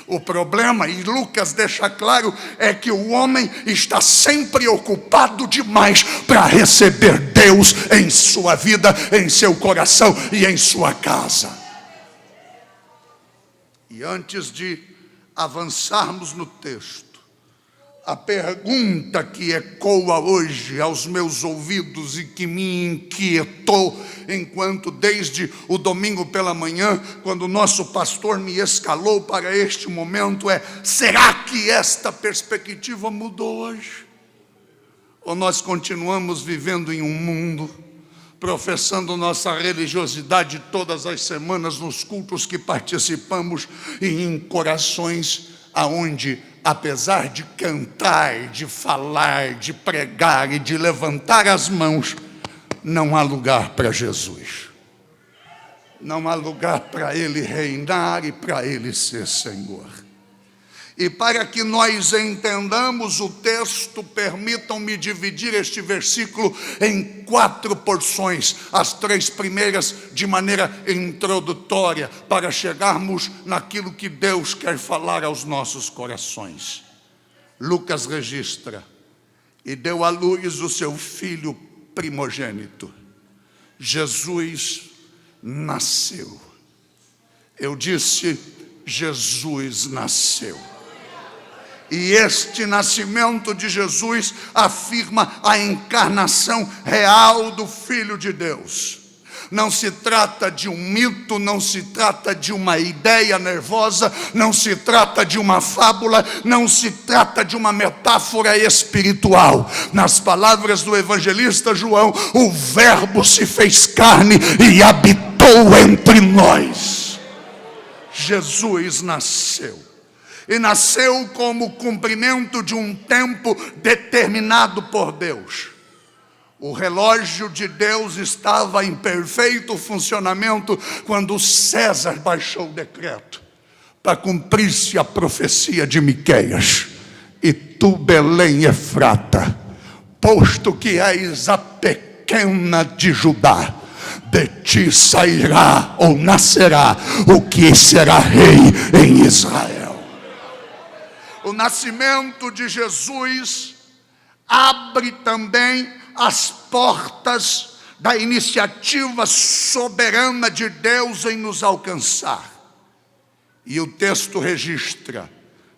O problema, e Lucas deixa claro, é que o homem está sempre ocupado demais para receber Deus em sua vida, em seu coração e em sua casa. E antes de avançarmos no texto, a pergunta que ecoa hoje aos meus ouvidos e que me inquietou, enquanto desde o domingo pela manhã, quando o nosso pastor me escalou para este momento, é: será que esta perspectiva mudou hoje? Ou nós continuamos vivendo em um mundo, professando nossa religiosidade todas as semanas nos cultos que participamos e em corações aonde, apesar de cantar, de falar, de pregar e de levantar as mãos, não há lugar para Jesus. Não há lugar para Ele reinar e para Ele ser Senhor. E para que nós entendamos o texto, permitam-me dividir este versículo em 4 porções, as 3 primeiras de maneira introdutória, para chegarmos naquilo que Deus quer falar aos nossos corações. Lucas registra: e deu à luz o seu filho primogênito. Jesus nasceu. Eu disse: Jesus nasceu. E este nascimento de Jesus afirma a encarnação real do Filho de Deus. Não se trata de um mito, não se trata de uma ideia nervosa, não se trata de uma fábula, não se trata de uma metáfora espiritual. Nas palavras do evangelista João, o Verbo se fez carne e habitou entre nós. Jesus nasceu. E nasceu como cumprimento de um tempo determinado por Deus. O relógio de Deus estava em perfeito funcionamento quando César baixou o decreto, para cumprir-se a profecia de Miqueias. E tu, Belém Efrata, posto que és a pequena de Judá, de ti sairá ou nascerá o que será rei em Israel. O nascimento de Jesus abre também as portas da iniciativa soberana de Deus em nos alcançar. E o texto registra: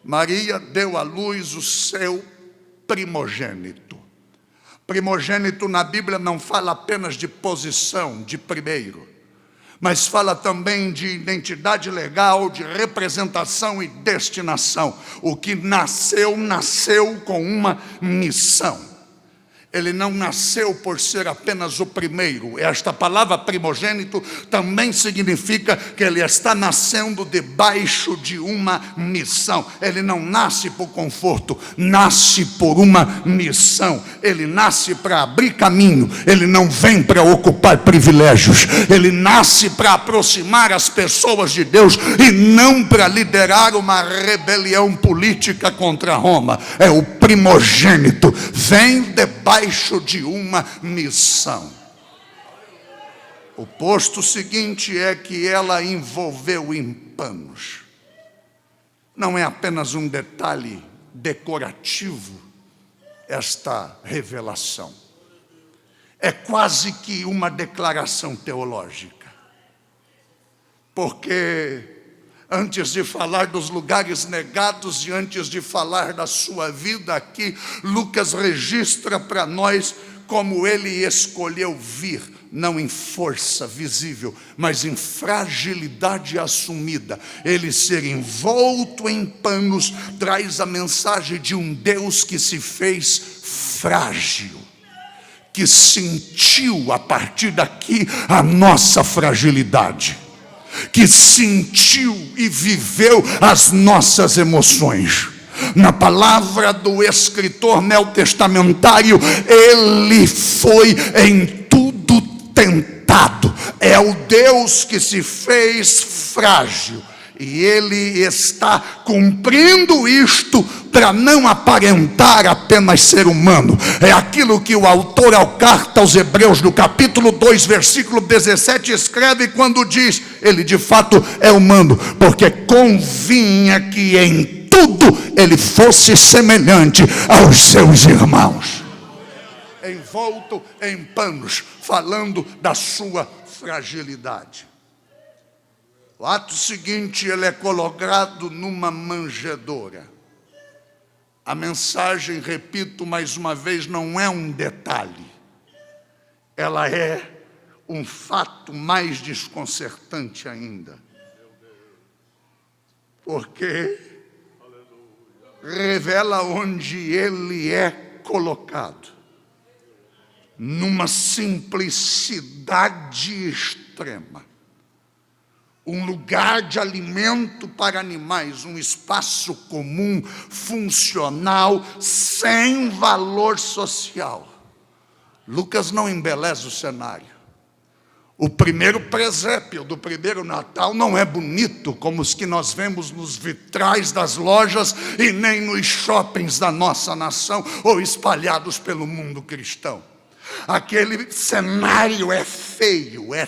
Maria deu à luz o seu primogênito. Primogênito na Bíblia não fala apenas de posição, de primeiro, mas fala também de identidade legal, de representação e destinação. O que nasceu, nasceu com uma missão. Ele não nasceu por ser apenas o primeiro. Esta palavra primogênito também significa que ele está nascendo debaixo de uma missão. Ele não nasce por conforto, nasce por uma missão. Ele nasce para abrir caminho, ele não vem para ocupar privilégios. Ele nasce para aproximar as pessoas de Deus e não para liderar uma rebelião política contra Roma. É o primogênito, vem debaixo de uma missão. O posto seguinte é que ela envolveu em panos. Não é apenas um detalhe decorativo esta revelação. É quase que uma declaração teológica. Porque antes de falar dos lugares negados e antes de falar da sua vida aqui, Lucas registra para nós como ele escolheu vir, não em força visível, mas em fragilidade assumida. Ele ser envolto em panos traz a mensagem de um Deus que se fez frágil, que sentiu a partir daqui a nossa fragilidade, que sentiu e viveu as nossas emoções. Na palavra do escritor neotestamentário, ele foi em tudo tentado. É o Deus que se fez frágil. E ele está cumprindo isto para não aparentar apenas ser humano. É aquilo que o autor à carta aos Hebreus, no capítulo 2, versículo 17, escreve quando diz: ele de fato é humano, porque convinha que em tudo ele fosse semelhante aos seus irmãos. Envolto em panos, falando da sua fragilidade. O ato seguinte, ele é colocado numa manjedoura. A mensagem, repito mais uma vez, não é um detalhe. Ela é um fato mais desconcertante ainda. Porque revela onde ele é colocado. Numa simplicidade extrema. Um lugar de alimento para animais, um espaço comum, funcional, sem valor social. Lucas não embeleza o cenário. O primeiro presépio do primeiro Natal não é bonito como os que nós vemos nos vitrais das lojas e nem nos shoppings da nossa nação ou espalhados pelo mundo cristão. Aquele cenário é feio, é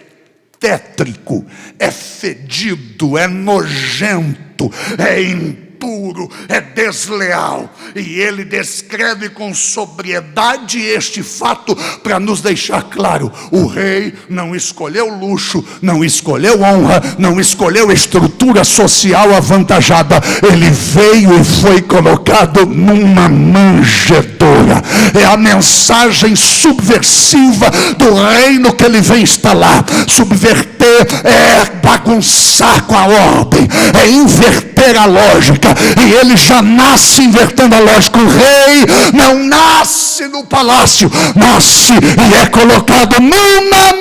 tétrico, é fedido, é nojento, é impuro. impuro, é desleal. E ele descreve com sobriedade este fato para nos deixar claro: o rei não escolheu luxo, não escolheu honra, não escolheu estrutura social avantajada. Ele veio e foi colocado numa manjedoura. É a mensagem subversiva do reino que ele vem instalar. Subverter é bagunçar com a ordem, é inverter a lógica, e ele já nasce invertendo a lógica. O rei não nasce no palácio, nasce e é colocado numa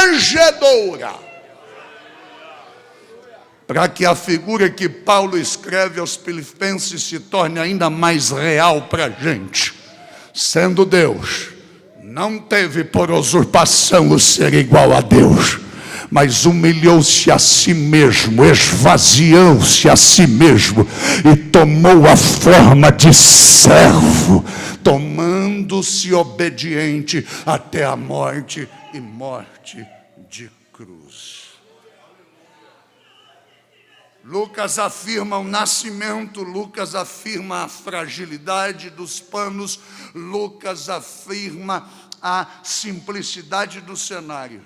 manjedoura, para que a figura que Paulo escreve aos Filipenses se torne ainda mais real para a gente. Sendo Deus, não teve por usurpação o ser igual a Deus, mas humilhou-se a si mesmo, esvaziou-se a si mesmo e tomou a forma de servo, tomando-se obediente até a morte, e morte de cruz. Lucas afirma o nascimento, Lucas afirma a fragilidade dos panos, Lucas afirma a simplicidade do cenário.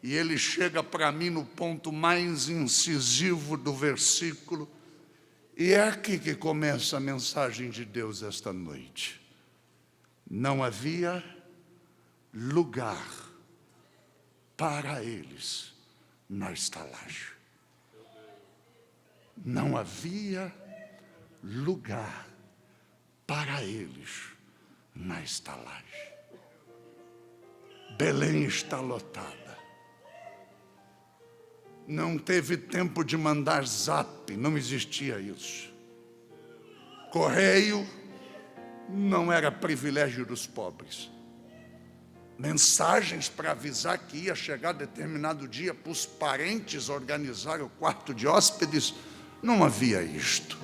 E ele chega para mim no ponto mais incisivo do versículo, e é aqui que começa a mensagem de Deus esta noite. Não havia lugar para eles na estalagem. Não havia lugar para eles na estalagem. Belém está lotada. Não teve tempo de mandar zap, não existia isso. Correio não era privilégio dos pobres. Mensagens para avisar que ia chegar determinado dia para os parentes organizar o quarto de hóspedes, não havia isto.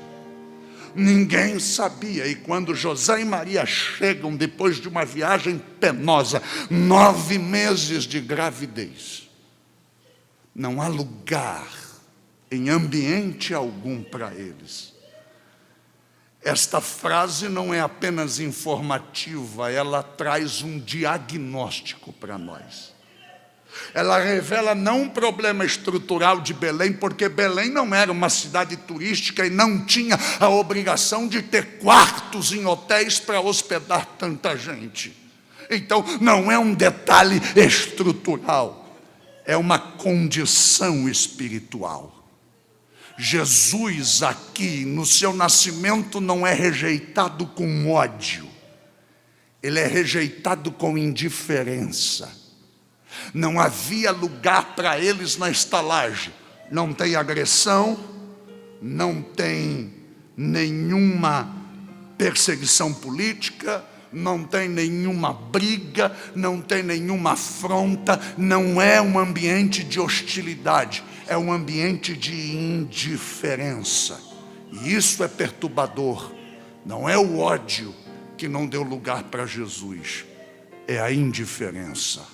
Ninguém sabia. E quando José e Maria chegam depois de uma viagem penosa, 9 meses de gravidez, não há lugar em ambiente algum para eles. Esta frase não é apenas informativa, ela traz um diagnóstico para nós. Ela revela não um problema estrutural de Belém, porque Belém não era uma cidade turística e não tinha a obrigação de ter quartos em hotéis para hospedar tanta gente. Então, não é um detalhe estrutural, é uma condição espiritual. Jesus aqui, no seu nascimento, não é rejeitado com ódio, ele é rejeitado com indiferença. Não havia lugar para eles na estalagem. Não tem agressão, não tem nenhuma perseguição política, não tem nenhuma briga, não tem nenhuma afronta, não é um ambiente de hostilidade, é um ambiente de indiferença. E isso é perturbador. Não é o ódio que não deu lugar para Jesus, é a indiferença.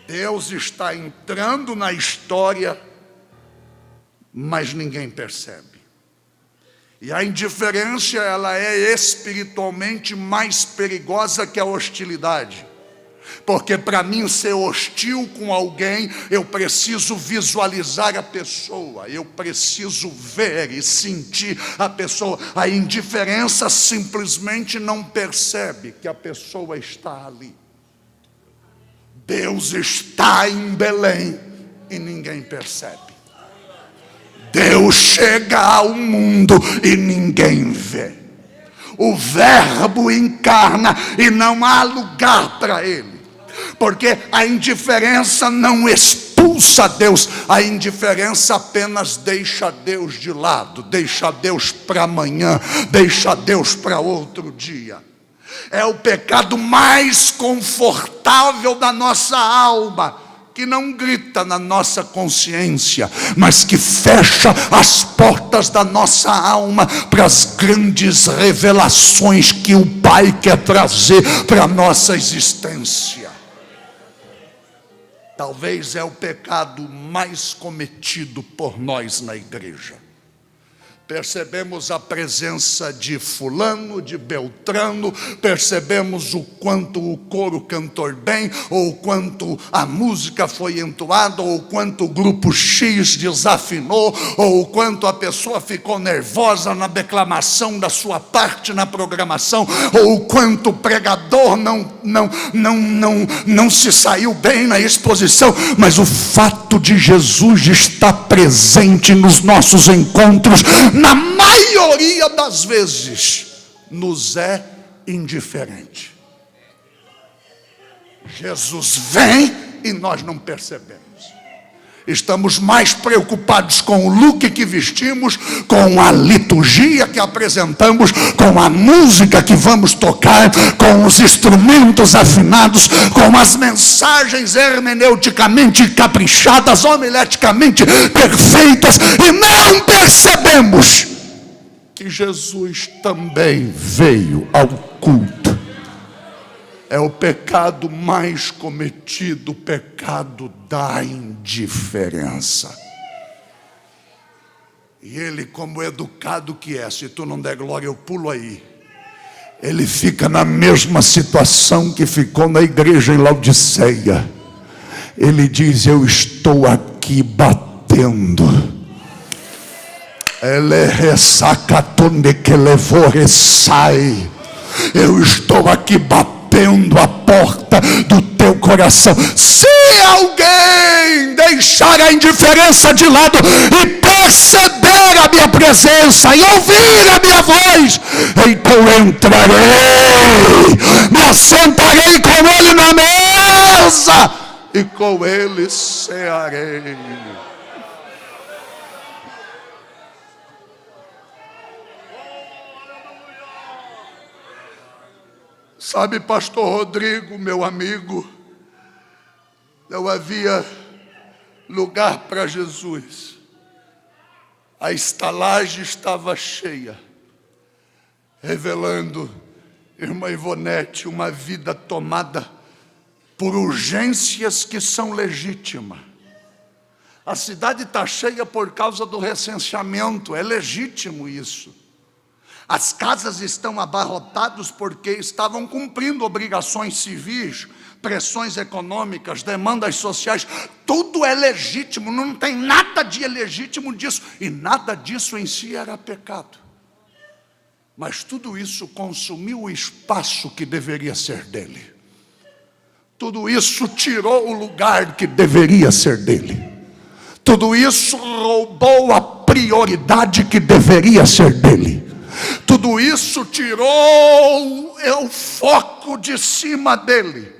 Deus está entrando na história, mas ninguém percebe. E a indiferença, ela é espiritualmente mais perigosa que a hostilidade. Porque para mim ser hostil com alguém, eu preciso visualizar a pessoa, eu preciso ver e sentir a pessoa. A indiferença simplesmente não percebe que a pessoa está ali. Deus está em Belém e ninguém percebe. Deus chega ao mundo e ninguém vê. O Verbo encarna e não há lugar para ele. Porque a indiferença não expulsa Deus, a indiferença apenas deixa Deus de lado, deixa Deus para amanhã, deixa Deus para outro dia. É o pecado mais confortável da nossa alma, que não grita na nossa consciência, mas que fecha as portas da nossa alma para as grandes revelações que o Pai quer trazer para a nossa existência. talvez é o pecado mais cometido por nós na igreja. Percebemos a presença de fulano, de Beltrano, percebemos o quanto o coro cantou bem, ou o quanto a música foi entoada, ou o quanto o grupo X desafinou, ou o quanto a pessoa ficou nervosa na declamação da sua parte na programação, ou o quanto o pregador não se saiu bem na exposição. Mas o fato de Jesus estar presente nos nossos encontros, na maioria das vezes, nos é indiferente. Jesus vem e nós não percebemos. Estamos mais preocupados com o look que vestimos, com a liturgia que apresentamos, com a música que vamos tocar, com os instrumentos afinados, com as mensagens hermeneuticamente caprichadas, homileticamente perfeitas, e não percebemos que Jesus também veio ao culto. É o pecado mais cometido, o pecado da indiferença. E ele, como educado que é, se tu não der glória eu pulo aí, ele fica na mesma situação que ficou na igreja em Laodiceia. Ele diz: eu estou aqui batendo. Ele ressacatonde que levou ressai. Eu estou aqui batendo a porta do teu coração. Se alguém deixar a indiferença de lado e perceber a minha presença e ouvir a minha voz, então entrarei, me assentarei com ele na mesa e com ele cearei. Sabe, pastor Rodrigo, meu amigo, não havia lugar para Jesus. A estalagem estava cheia, revelando, irmã Ivonete, uma vida tomada por urgências que são legítimas. A cidade está cheia por causa do recenseamento, é legítimo isso. As casas estão abarrotadas porque estavam cumprindo obrigações civis, pressões econômicas, demandas sociais. Tudo é legítimo, não tem nada de ilegítimo disso. E nada disso em si era pecado. Mas tudo isso consumiu o espaço que deveria ser dele. Tudo isso tirou o lugar que deveria ser dele. Tudo isso roubou a prioridade que deveria ser dele. Tudo isso tirou o foco de cima dele.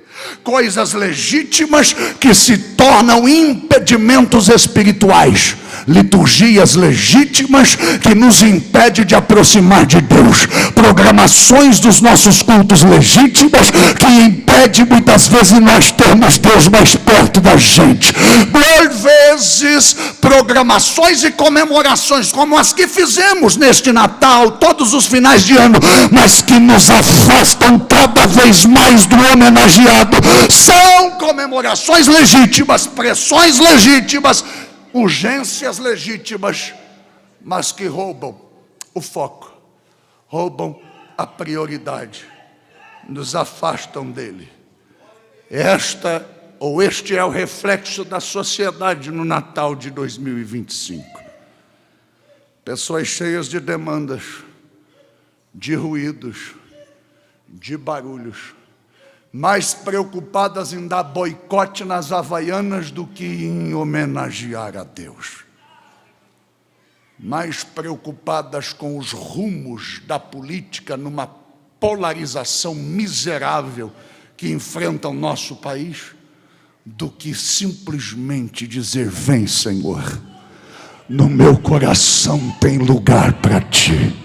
Coisas legítimas que se tornam impedimentos espirituais. Liturgias legítimas que nos impedem de aproximar de Deus. Programações dos nossos cultos legítimas que impedem muitas vezes nós termos Deus mais perto da gente. Por vezes, programações e comemorações como as que fizemos neste Natal, todos os finais de ano, mas que nos afastam cada vez mais do homenageado. São comemorações legítimas, pressões legítimas, urgências legítimas, mas que roubam o foco, roubam a prioridade, nos afastam dele. Este é o reflexo da sociedade no Natal de 2025. Pessoas cheias de demandas, de ruídos, de barulhos, mais preocupadas em dar boicote nas Havaianas do que em homenagear a Deus. Mais preocupadas com os rumos da política numa polarização miserável que enfrenta o nosso país, do que simplesmente dizer: vem, Senhor, no meu coração tem lugar para ti.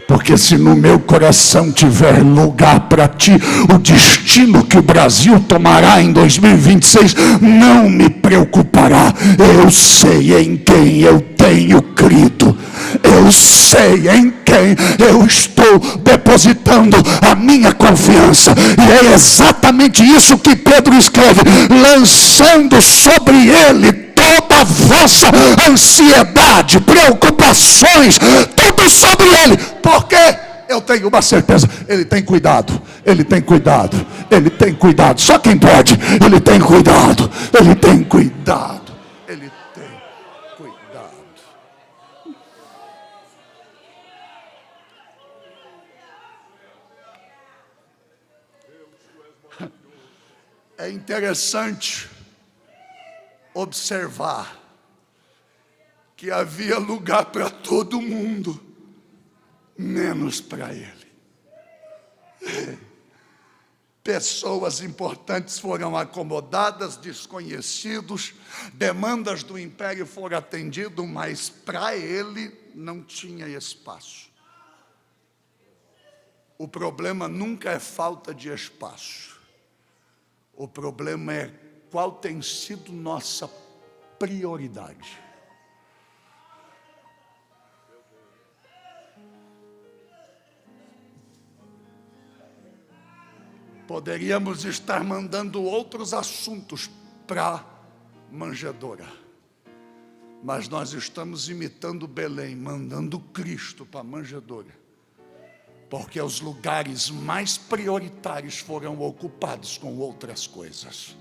Porque se no meu coração tiver lugar para ti, o destino que o Brasil tomará em 2026 não me preocupará. Eu sei em quem eu tenho crido. Eu sei em quem quem eu estou depositando a minha confiança. E é exatamente isso que Pedro escreve: lançando sobre ele toda a vossa ansiedade, preocupações, tudo sobre ele. Por quê? Eu tenho uma certeza: ele tem cuidado, ele tem cuidado, ele tem cuidado. Só quem pode, ele tem cuidado, ele tem cuidado, ele tem cuidado. É interessante observar que havia lugar para todo mundo, menos para ele. Pessoas importantes foram acomodadas, desconhecidos, demandas do império foram atendidas, mas para ele não tinha espaço. O problema nunca é falta de espaço. O problema é qual tem sido nossa prioridade. Poderíamos estar mandando outros assuntos para a manjedoura, mas nós estamos imitando Belém, mandando Cristo para a manjedoura, porque os lugares mais prioritários foram ocupados com outras coisas.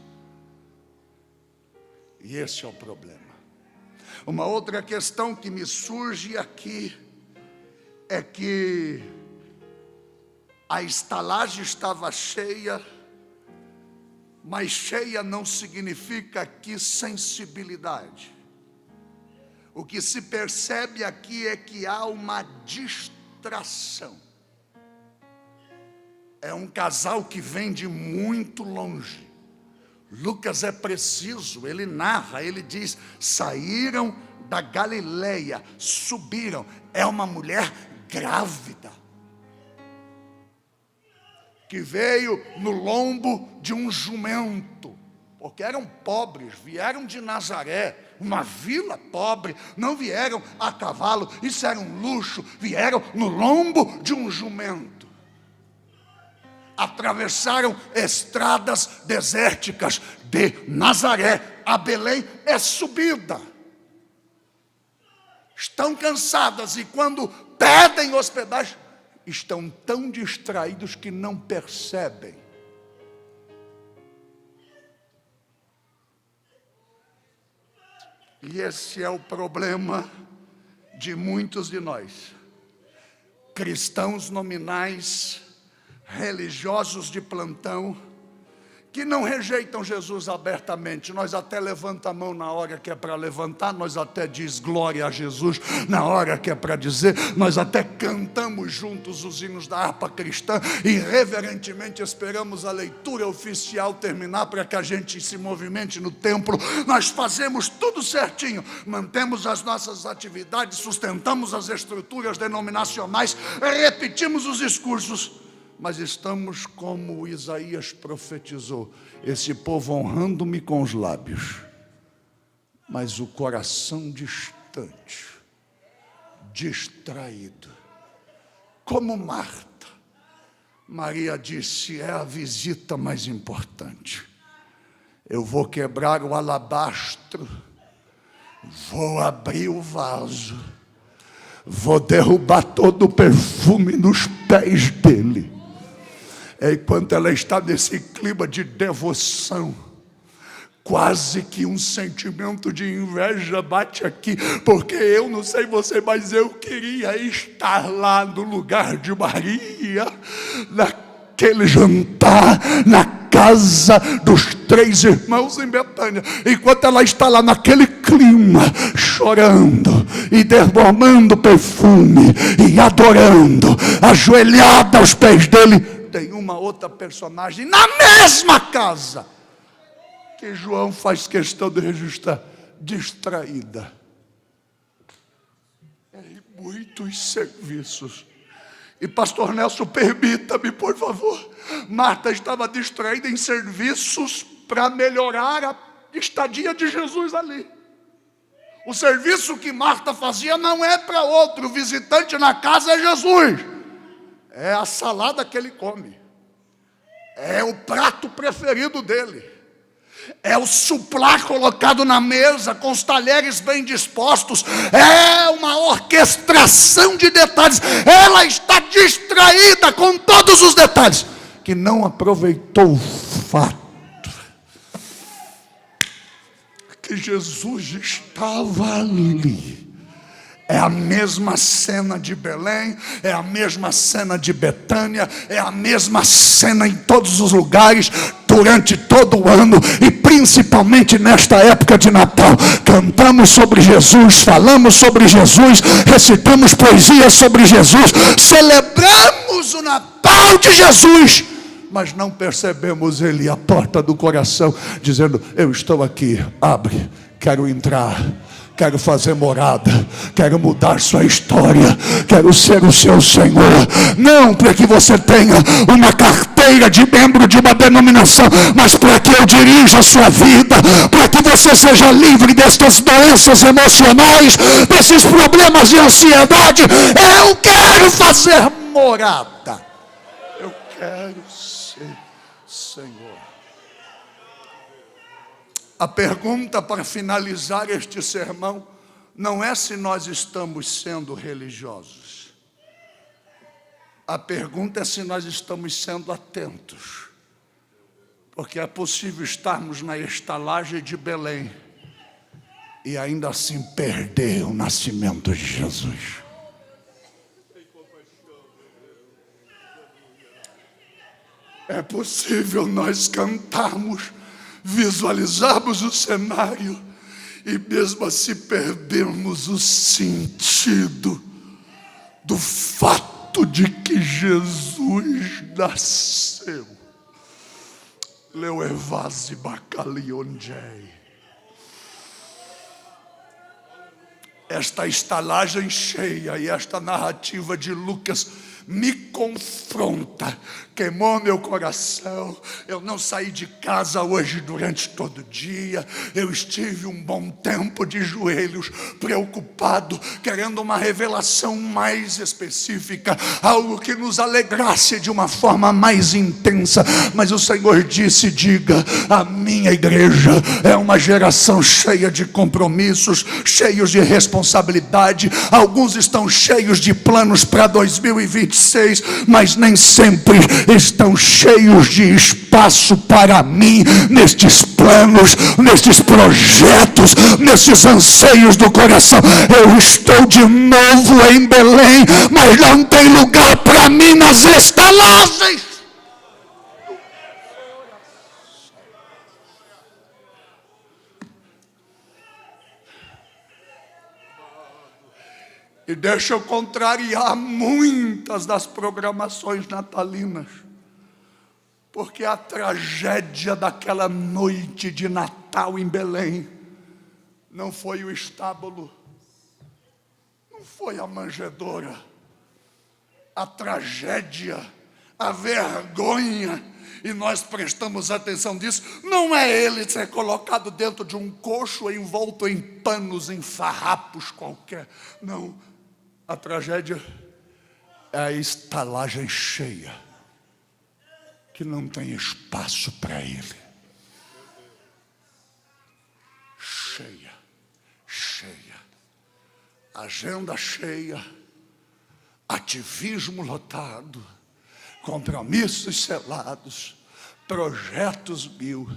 E esse é o problema. Uma outra questão que me surge aqui é que a estalagem estava cheia, mas cheia não significa aqui sensibilidade. O que se percebe aqui é que há uma distração. É um casal que vem de muito longe. Lucas é preciso, ele narra, ele diz: saíram da Galileia, subiram. É uma mulher grávida, que veio no lombo de um jumento, porque eram pobres, vieram de Nazaré, uma vila pobre, não vieram a cavalo, isso era um luxo, vieram no lombo de um jumento. Atravessaram estradas desérticas, de Nazaré a Belém é subida. Estão cansadas e quando pedem hospedagem, estão tão distraídos que não percebem. E esse é o problema de muitos de nós, cristãos nominais, religiosos de plantão, que não rejeitam Jesus abertamente. Nós até levanta a mão na hora que é para levantar, nós até diz glória a Jesus na hora que é para dizer, nós até cantamos juntos os hinos da harpa cristã e reverentemente esperamos a leitura oficial terminar para que a gente se movimente no templo. Nós fazemos tudo certinho, mantemos as nossas atividades, sustentamos as estruturas denominacionais, repetimos os discursos, mas estamos como Isaías profetizou: esse povo honrando-me com os lábios, mas o coração distante, distraído. Como Marta, Maria disse: é a visita mais importante. Eu vou quebrar o alabastro, vou abrir o vaso, vou derrubar todo o perfume nos pés dele. Enquanto ela está nesse clima de devoção, quase que um sentimento de inveja bate aqui, porque eu não sei você, mas eu queria estar lá no lugar de Maria, naquele jantar, na casa dos 3 irmãos em Betânia, enquanto ela está lá naquele clima, chorando e derramando perfume e adorando, ajoelhada aos pés dele. Tem uma outra personagem na mesma casa que João faz questão de registrar, distraída em muitos serviços. E pastor Nelson, permita-me, por favor, Marta estava distraída em serviços para melhorar a estadia de Jesus ali. O serviço que Marta fazia não é para outro. O visitante na casa é Jesus. É a salada que ele come. É o prato preferido dele. É o suplá colocado na mesa com os talheres bem dispostos. É uma orquestração de detalhes. Ela está distraída com todos os detalhes, que não aproveitou o fato que Jesus estava ali. É a mesma cena de Belém, é a mesma cena de Betânia, é a mesma cena em todos os lugares, durante todo o ano, e principalmente nesta época de Natal. Cantamos sobre Jesus, falamos sobre Jesus, recitamos poesia sobre Jesus, celebramos o Natal de Jesus, mas não percebemos Ele à porta do coração, dizendo: eu estou aqui, abre, quero entrar, quero fazer morada, quero mudar sua história, quero ser o seu Senhor. Não para que você tenha uma carteira de membro de uma denominação, mas para que eu dirija a sua vida, para que você seja livre destas doenças emocionais, desses problemas de ansiedade. Eu quero fazer morada, eu quero ser Senhor. A pergunta para finalizar este sermão não é se nós estamos sendo religiosos. A pergunta é se nós estamos sendo atentos. Porque é possível estarmos na estalagem de Belém e ainda assim perder o nascimento de Jesus. É possível nós cantarmos, visualizarmos o cenário e mesmo assim perdermos o sentido do fato de que Jesus nasceu. Leu Evase Bacalionjei. Esta estalagem cheia e esta narrativa de Lucas me confronta, queimou meu coração. Eu não saí de casa hoje durante todo o dia. Eu estive um bom tempo de joelhos, preocupado, querendo uma revelação mais específica, algo que nos alegrasse de uma forma mais intensa. Mas o Senhor disse: diga, a minha igreja é uma geração cheia de compromissos, cheios de responsabilidade. Alguns estão cheios de planos para 2026, mas nem sempre estão cheios de espaço para mim nestes planos, nestes projetos, nesses anseios do coração. Eu estou de novo em Belém, mas não tem lugar para mim nas estalagens. E deixa eu contrariar muitas das programações natalinas, porque a tragédia daquela noite de Natal em Belém não foi o estábulo, não foi a manjedoura. A tragédia, a vergonha, e nós prestamos atenção nisso, não é ele ser colocado dentro de um coxo envolto em panos, em farrapos qualquer. Não. A tragédia é a estalagem cheia, que não tem espaço para ele. Cheia, cheia. Agenda cheia, ativismo lotado, compromissos selados, projetos mil.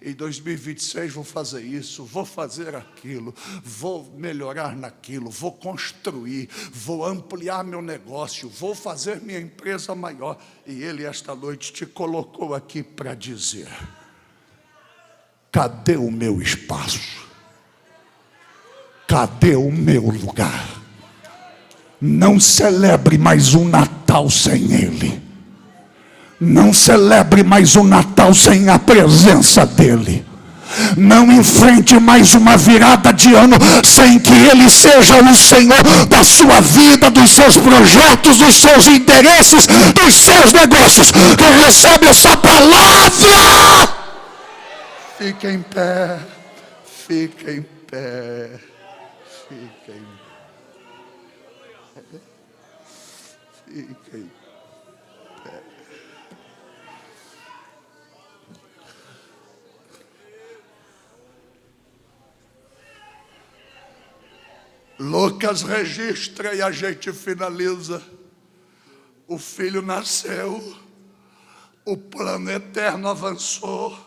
Em 2026 vou fazer isso, vou fazer aquilo, vou melhorar naquilo, vou construir, vou ampliar meu negócio, vou fazer minha empresa maior. E Ele esta noite te colocou aqui para dizer: cadê o meu espaço? Cadê o meu lugar? Não celebre mais um Natal sem Ele. Não celebre mais um Natal sem a presença dEle. Não enfrente mais uma virada de ano sem que Ele seja o Senhor da sua vida, dos seus projetos, dos seus interesses, dos seus negócios. Quem recebe essa palavra, fique em pé, fique em pé. Fiquem. Fiquem. Lucas registra e a gente finaliza. O filho nasceu, o plano eterno avançou,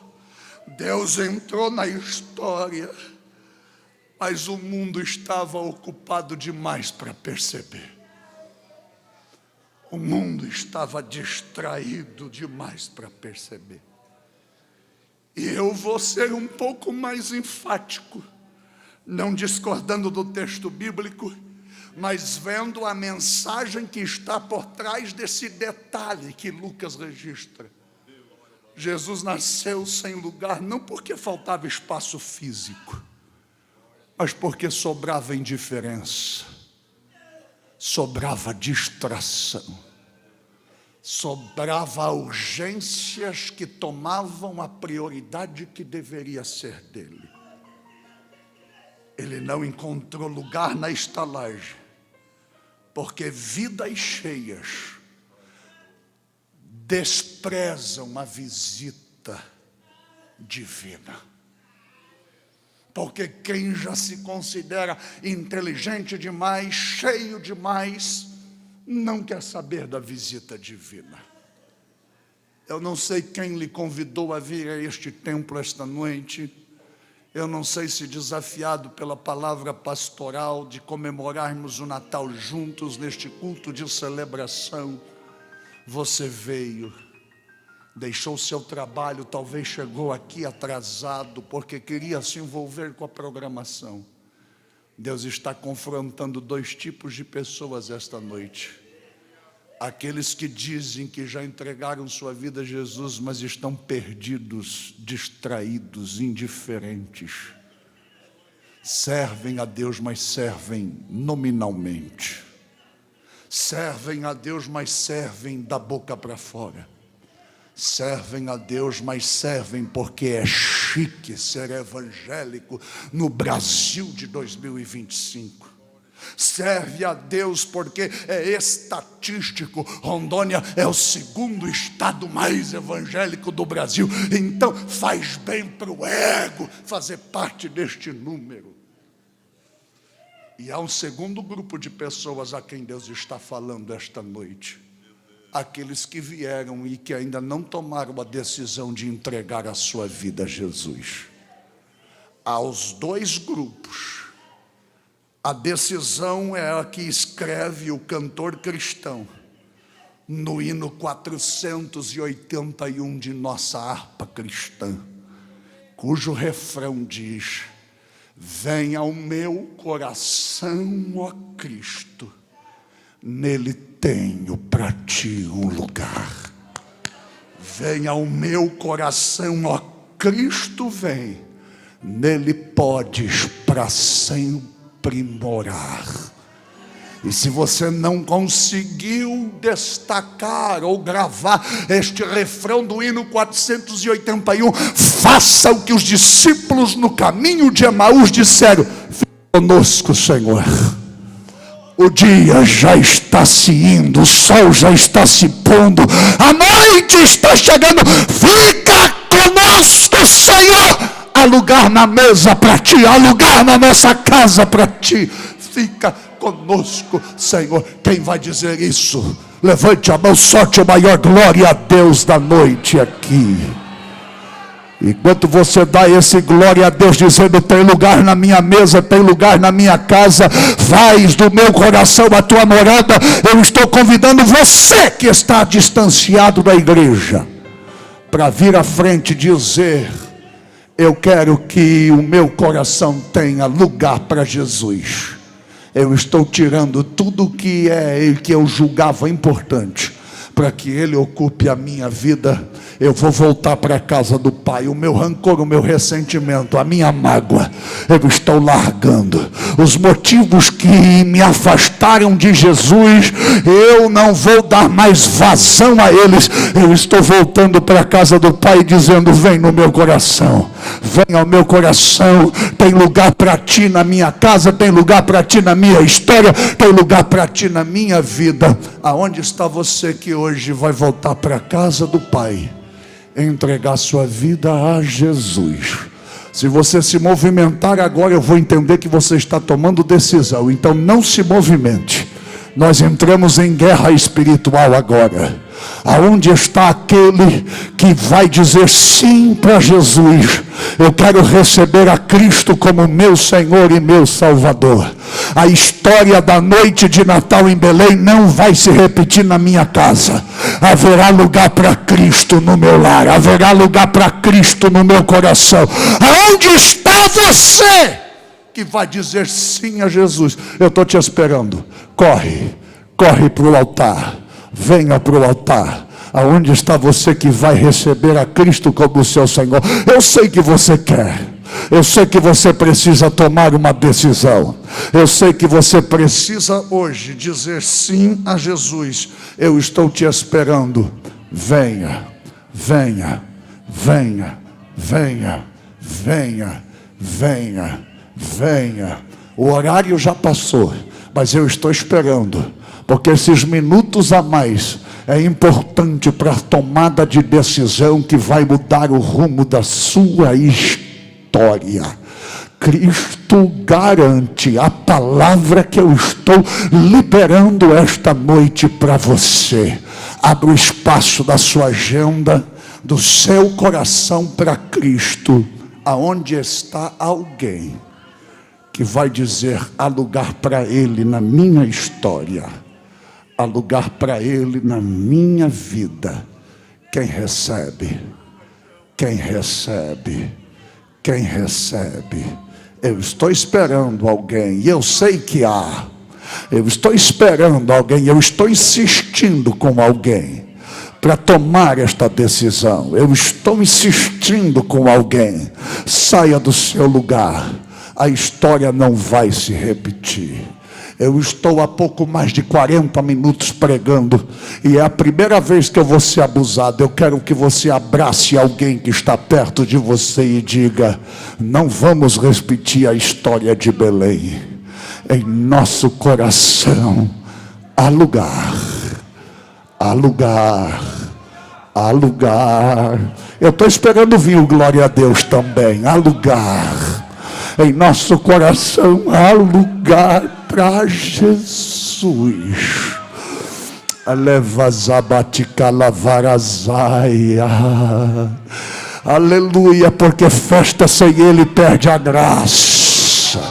Deus entrou na história, mas o mundo estava ocupado demais para perceber. O mundo estava distraído demais para perceber. E eu vou ser um pouco mais enfático, não discordando do texto bíblico, mas vendo a mensagem que está por trás desse detalhe que Lucas registra. Jesus nasceu sem lugar, não porque faltava espaço físico, mas porque sobrava indiferença, sobrava distração, sobrava urgências que tomavam a prioridade que deveria ser dele. Ele não encontrou lugar na estalagem, porque vidas cheias desprezam a visita divina. Porque quem já se considera inteligente demais, cheio demais, não quer saber da visita divina. Eu não sei quem lhe convidou a vir a este templo esta noite. Eu não sei se desafiado pela palavra pastoral de comemorarmos o Natal juntos neste culto de celebração, você veio, deixou seu trabalho, talvez chegou aqui atrasado porque queria se envolver com a programação. Deus está confrontando dois tipos de pessoas esta noite. Aqueles que dizem que já entregaram sua vida a Jesus, mas estão perdidos, distraídos, indiferentes. Servem a Deus, mas servem nominalmente. Servem a Deus, mas servem da boca para fora. Servem a Deus, mas servem porque é chique ser evangélico no Brasil de 2025. Serve a Deus porque é estatístico. Rondônia é o segundo estado mais evangélico do Brasil. Então faz bem para o ego fazer parte deste número. E há um segundo grupo de pessoas a quem Deus está falando esta noite. Aqueles que vieram e que ainda não tomaram a decisão de entregar a sua vida a Jesus. Aos dois grupos, a decisão é a que escreve o cantor cristão no hino 481 de nossa harpa cristã, cujo refrão diz: venha ao meu coração, ó Cristo, nele tenho para ti um lugar. Venha ao meu coração, ó Cristo, vem, nele podes para sempre morar. E se você não conseguiu destacar ou gravar este refrão do hino 481, faça o que os discípulos no caminho de Emaús disseram: fica conosco, Senhor. O dia já está se indo, o sol já está se pondo, a noite está chegando. Fica conosco, Senhor. Há lugar na mesa para ti, há lugar na nossa casa para ti. Fica conosco, Senhor. Quem vai dizer isso? Levante a mão, solte a maior glória a Deus da noite aqui. Enquanto você dá esse glória a Deus dizendo: tem lugar na minha mesa, tem lugar na minha casa, faz do meu coração a tua morada. Eu estou convidando você que está distanciado da igreja para vir à frente e dizer: eu quero que o meu coração tenha lugar para Jesus. Eu estou tirando tudo que eu julgava importante, para que Ele ocupe a minha vida. Eu vou voltar para a casa do Pai. O meu rancor, o meu ressentimento, a minha mágoa, eu estou largando. Os motivos que me afastaram de Jesus, eu não vou dar mais vazão a eles. Eu estou voltando para a casa do Pai dizendo: vem no meu coração, vem ao meu coração. Tem lugar para ti na minha casa, tem lugar para ti na minha história, tem lugar para ti na minha vida. Aonde está você que hoje vai voltar para a casa do Pai, entregar sua vida a Jesus? Se você se movimentar agora, eu vou entender que você está tomando decisão. Então não se movimente. Nós entramos em guerra espiritual agora. Aonde está aquele que vai dizer sim para Jesus? Eu quero receber a Cristo como meu Senhor e meu Salvador. A história da noite de Natal em Belém não vai se repetir na minha casa. Haverá lugar para Cristo no meu lar. Haverá lugar para Cristo no meu coração. Aonde está você que vai dizer sim a Jesus? Eu estou te esperando. Corre para o altar. Venha para o altar. Aonde está você que vai receber a Cristo como seu Senhor? Eu sei que você quer. Eu sei que você precisa tomar uma decisão. Eu sei que você precisa hoje dizer sim a Jesus. Eu estou te esperando. Venha, venha, venha, venha, venha, venha, venha. O horário já passou, mas eu estou esperando. Porque esses minutos a mais é importante para a tomada de decisão que vai mudar o rumo da sua história. Cristo garante a palavra que eu estou liberando esta noite para você. Abra o espaço da sua agenda, do seu coração para Cristo. Aonde está alguém que vai dizer: há lugar para Ele na minha história. Há lugar para Ele na minha vida. Quem recebe? Quem recebe? Quem recebe? Eu estou esperando alguém, e eu sei que há. Eu estou esperando alguém, eu estou insistindo com alguém para tomar esta decisão. Eu estou insistindo com alguém. Saia do seu lugar. A história não vai se repetir. Eu estou há pouco mais de 40 minutos pregando, e é a primeira vez que eu vou ser abusado. Eu quero que você abrace alguém que está perto de você e diga: não vamos repetir a história de Belém. Em nosso coração há lugar, há lugar, há lugar. Eu estou esperando vir o glória a Deus também. Há lugar. Em nosso coração há lugar para Jesus. Aleluia, porque festa sem Ele perde a graça.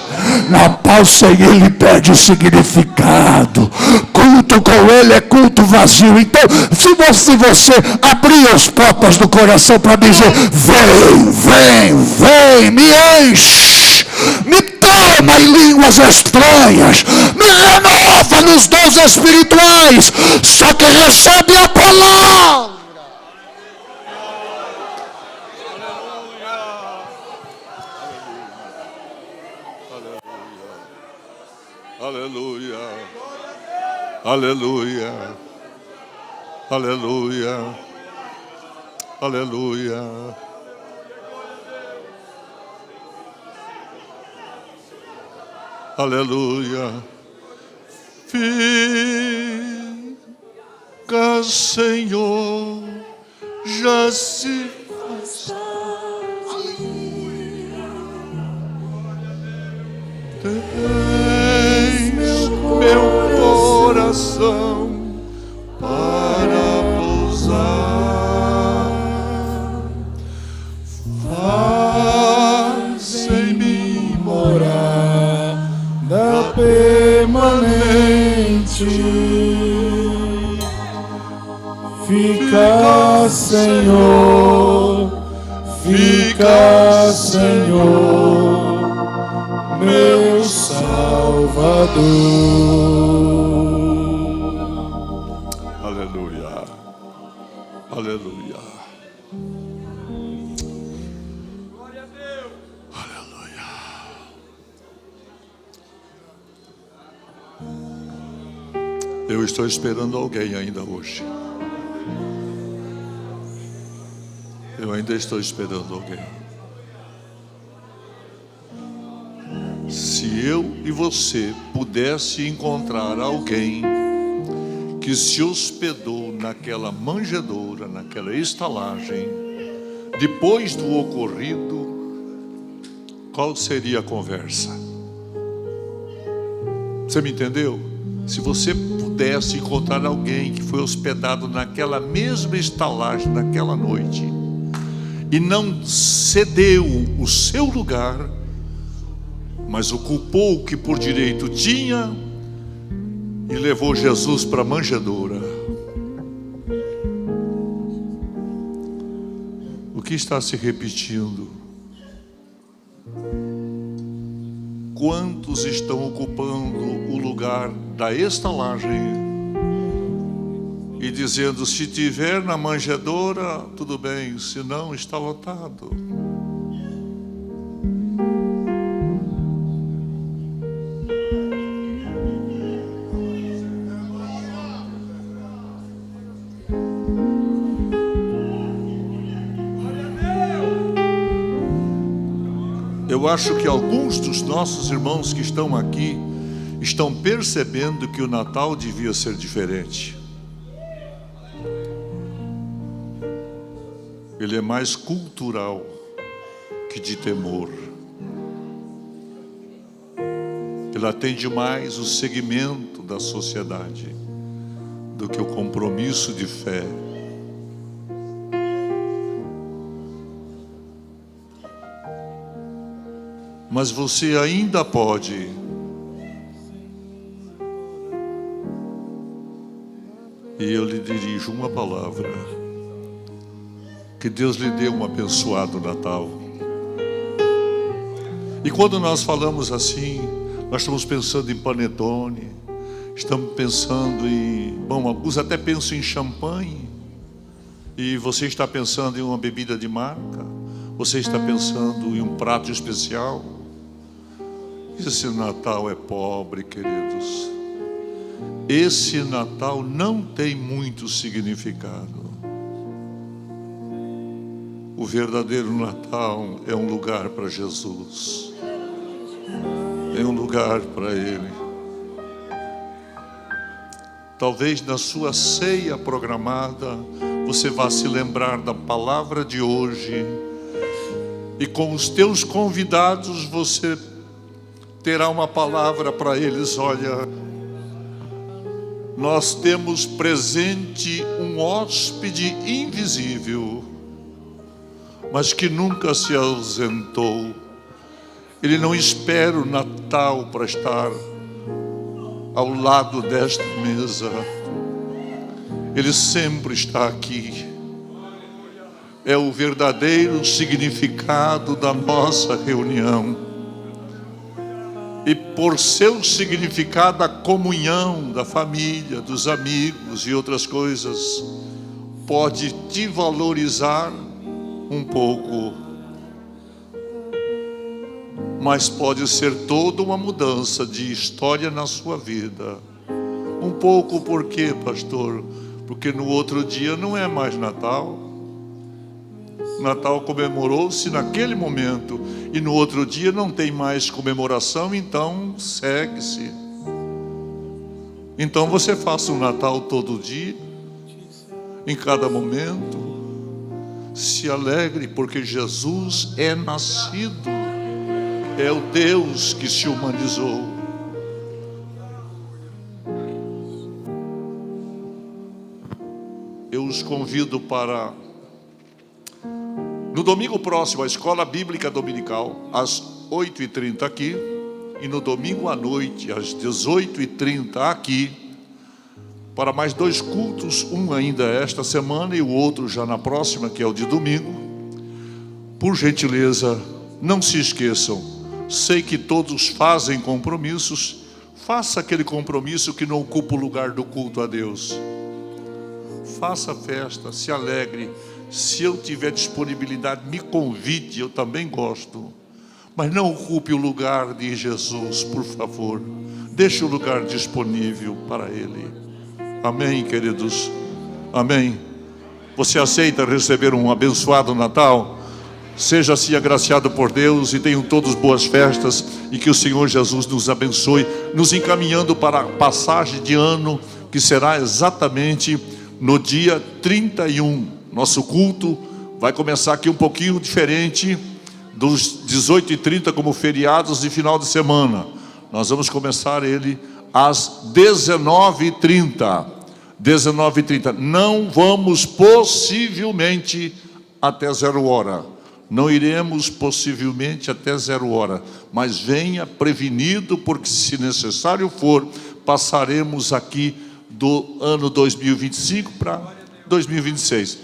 Natal sem Ele perde o significado. Culto com Ele é culto vazio. Então, se você abrir as portas do coração para dizer: vem, vem, vem, me enche, me toma em línguas estranhas, me renova nos dons espirituais, só que recebe a palavra. Aleluia, aleluia, aleluia, aleluia. Aleluia. Fica, Senhor, já se faz. Tens meu coração para pousar. Faz em mim morar da permanente. Fica, Senhor, fica, Senhor, meu Salvador. Aleluia, aleluia. Glória a Deus. Aleluia. Eu estou esperando alguém ainda hoje. ainda estou esperando alguém. Se eu e você pudesse encontrar alguém que se hospedou naquela manjedoura, naquela estalagem, depois do ocorrido, qual seria a conversa? Você me entendeu? Se você pudesse encontrar alguém que foi hospedado naquela mesma estalagem, naquela noite, e não cedeu o seu lugar, mas ocupou o que por direito tinha e levou Jesus para a manjedoura, o que está se repetindo? Quantos estão ocupando o lugar da estalagem e dizendo: se tiver na manjedoura, tudo bem, se não, está lotado? Eu acho que alguns dos nossos irmãos que estão aqui estão percebendo que o Natal devia ser diferente. Ele é mais cultural que de temor. Ele atende mais o segmento da sociedade do que o compromisso de fé. Mas você ainda pode e eu lhe dirijo uma palavra: que Deus lhe dê um abençoado Natal. E quando nós falamos assim, nós estamos pensando em panetone, estamos pensando em, bom, alguns até pensam em champanhe, e você está pensando em uma bebida de marca, você está pensando em um prato especial. Esse Natal é pobre, queridos. Esse Natal não tem muito significado. O verdadeiro Natal é um lugar para Jesus. É um lugar para Ele. Talvez na sua ceia programada você vá se lembrar da palavra de hoje, e com os teus convidados você terá uma palavra para eles: olha, nós temos presente um hóspede invisível, mas que nunca se ausentou. Ele não espera o Natal para estar ao lado desta mesa. Ele sempre está aqui. É o verdadeiro significado da nossa reunião. E por seu significado, a comunhão da família, dos amigos e outras coisas, pode te valorizar um pouco, mas pode ser toda uma mudança de história na sua vida. Um pouco por quê, pastor? Porque no outro dia não é mais Natal. Natal comemorou-se naquele momento e no outro dia não tem mais comemoração, então segue-se. Então você faça um Natal todo dia, em cada momento. Se alegre, porque Jesus é nascido, é o Deus que se humanizou. Eu os convido para, no domingo próximo, a Escola Bíblica Dominical, às 8h30 aqui, e no domingo à noite, às 18h30 aqui, para mais 2 cultos, um ainda esta semana e o outro já na próxima, que é o de domingo. Por gentileza, não se esqueçam, sei que todos fazem compromissos, faça aquele compromisso que não ocupa o lugar do culto a Deus. Faça festa, se alegre. Se eu tiver disponibilidade, me convide, eu também gosto. Mas não ocupe o lugar de Jesus, por favor. Deixe o lugar disponível para Ele. Amém, queridos? Amém. Você aceita receber um abençoado Natal? Seja assim agraciado por Deus e tenham todos boas festas e que o Senhor Jesus nos abençoe, nos encaminhando para a passagem de ano que será exatamente no dia 31. Nosso culto vai começar aqui um pouquinho diferente dos 18h30 como feriados de final de semana. Nós vamos começar ele às 19h30. 19h30. Não vamos possivelmente até 0h. Não iremos possivelmente até 0h, mas venha prevenido, porque se necessário for, passaremos aqui do ano 2025 para 2026. O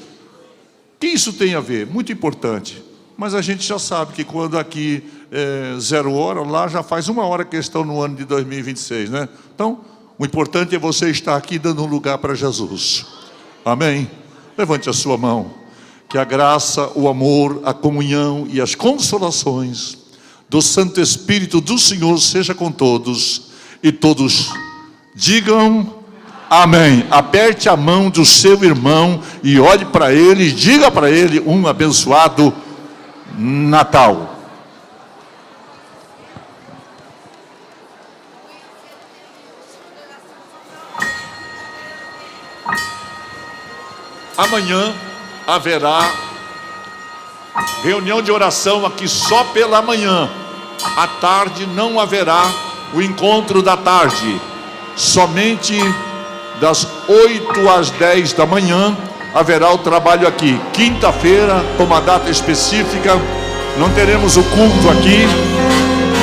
que isso tem a ver? Muito importante. Mas a gente já sabe que quando aqui é 0h, lá já faz 1h que estão no ano de 2026, né? Então, o importante é você estar aqui dando um lugar para Jesus. Amém? Levante a sua mão. Que a graça, o amor, a comunhão e as consolações do Santo Espírito do Senhor seja com todos. E todos digam amém. Aperte a mão do seu irmão e olhe para ele e diga para ele um abençoado Natal. Amanhã haverá reunião de oração aqui só pela manhã. À tarde não haverá o encontro da tarde. Somente das 8 às 10 da manhã haverá o trabalho aqui. Quinta-feira, com uma data específica, não teremos o culto aqui,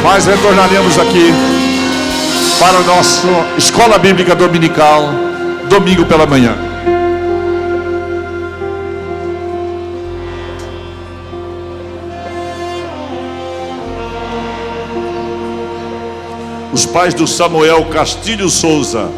mas retornaremos aqui para a nossa escola bíblica dominical, domingo pela manhã. Os pais do Samuel Castilho Souza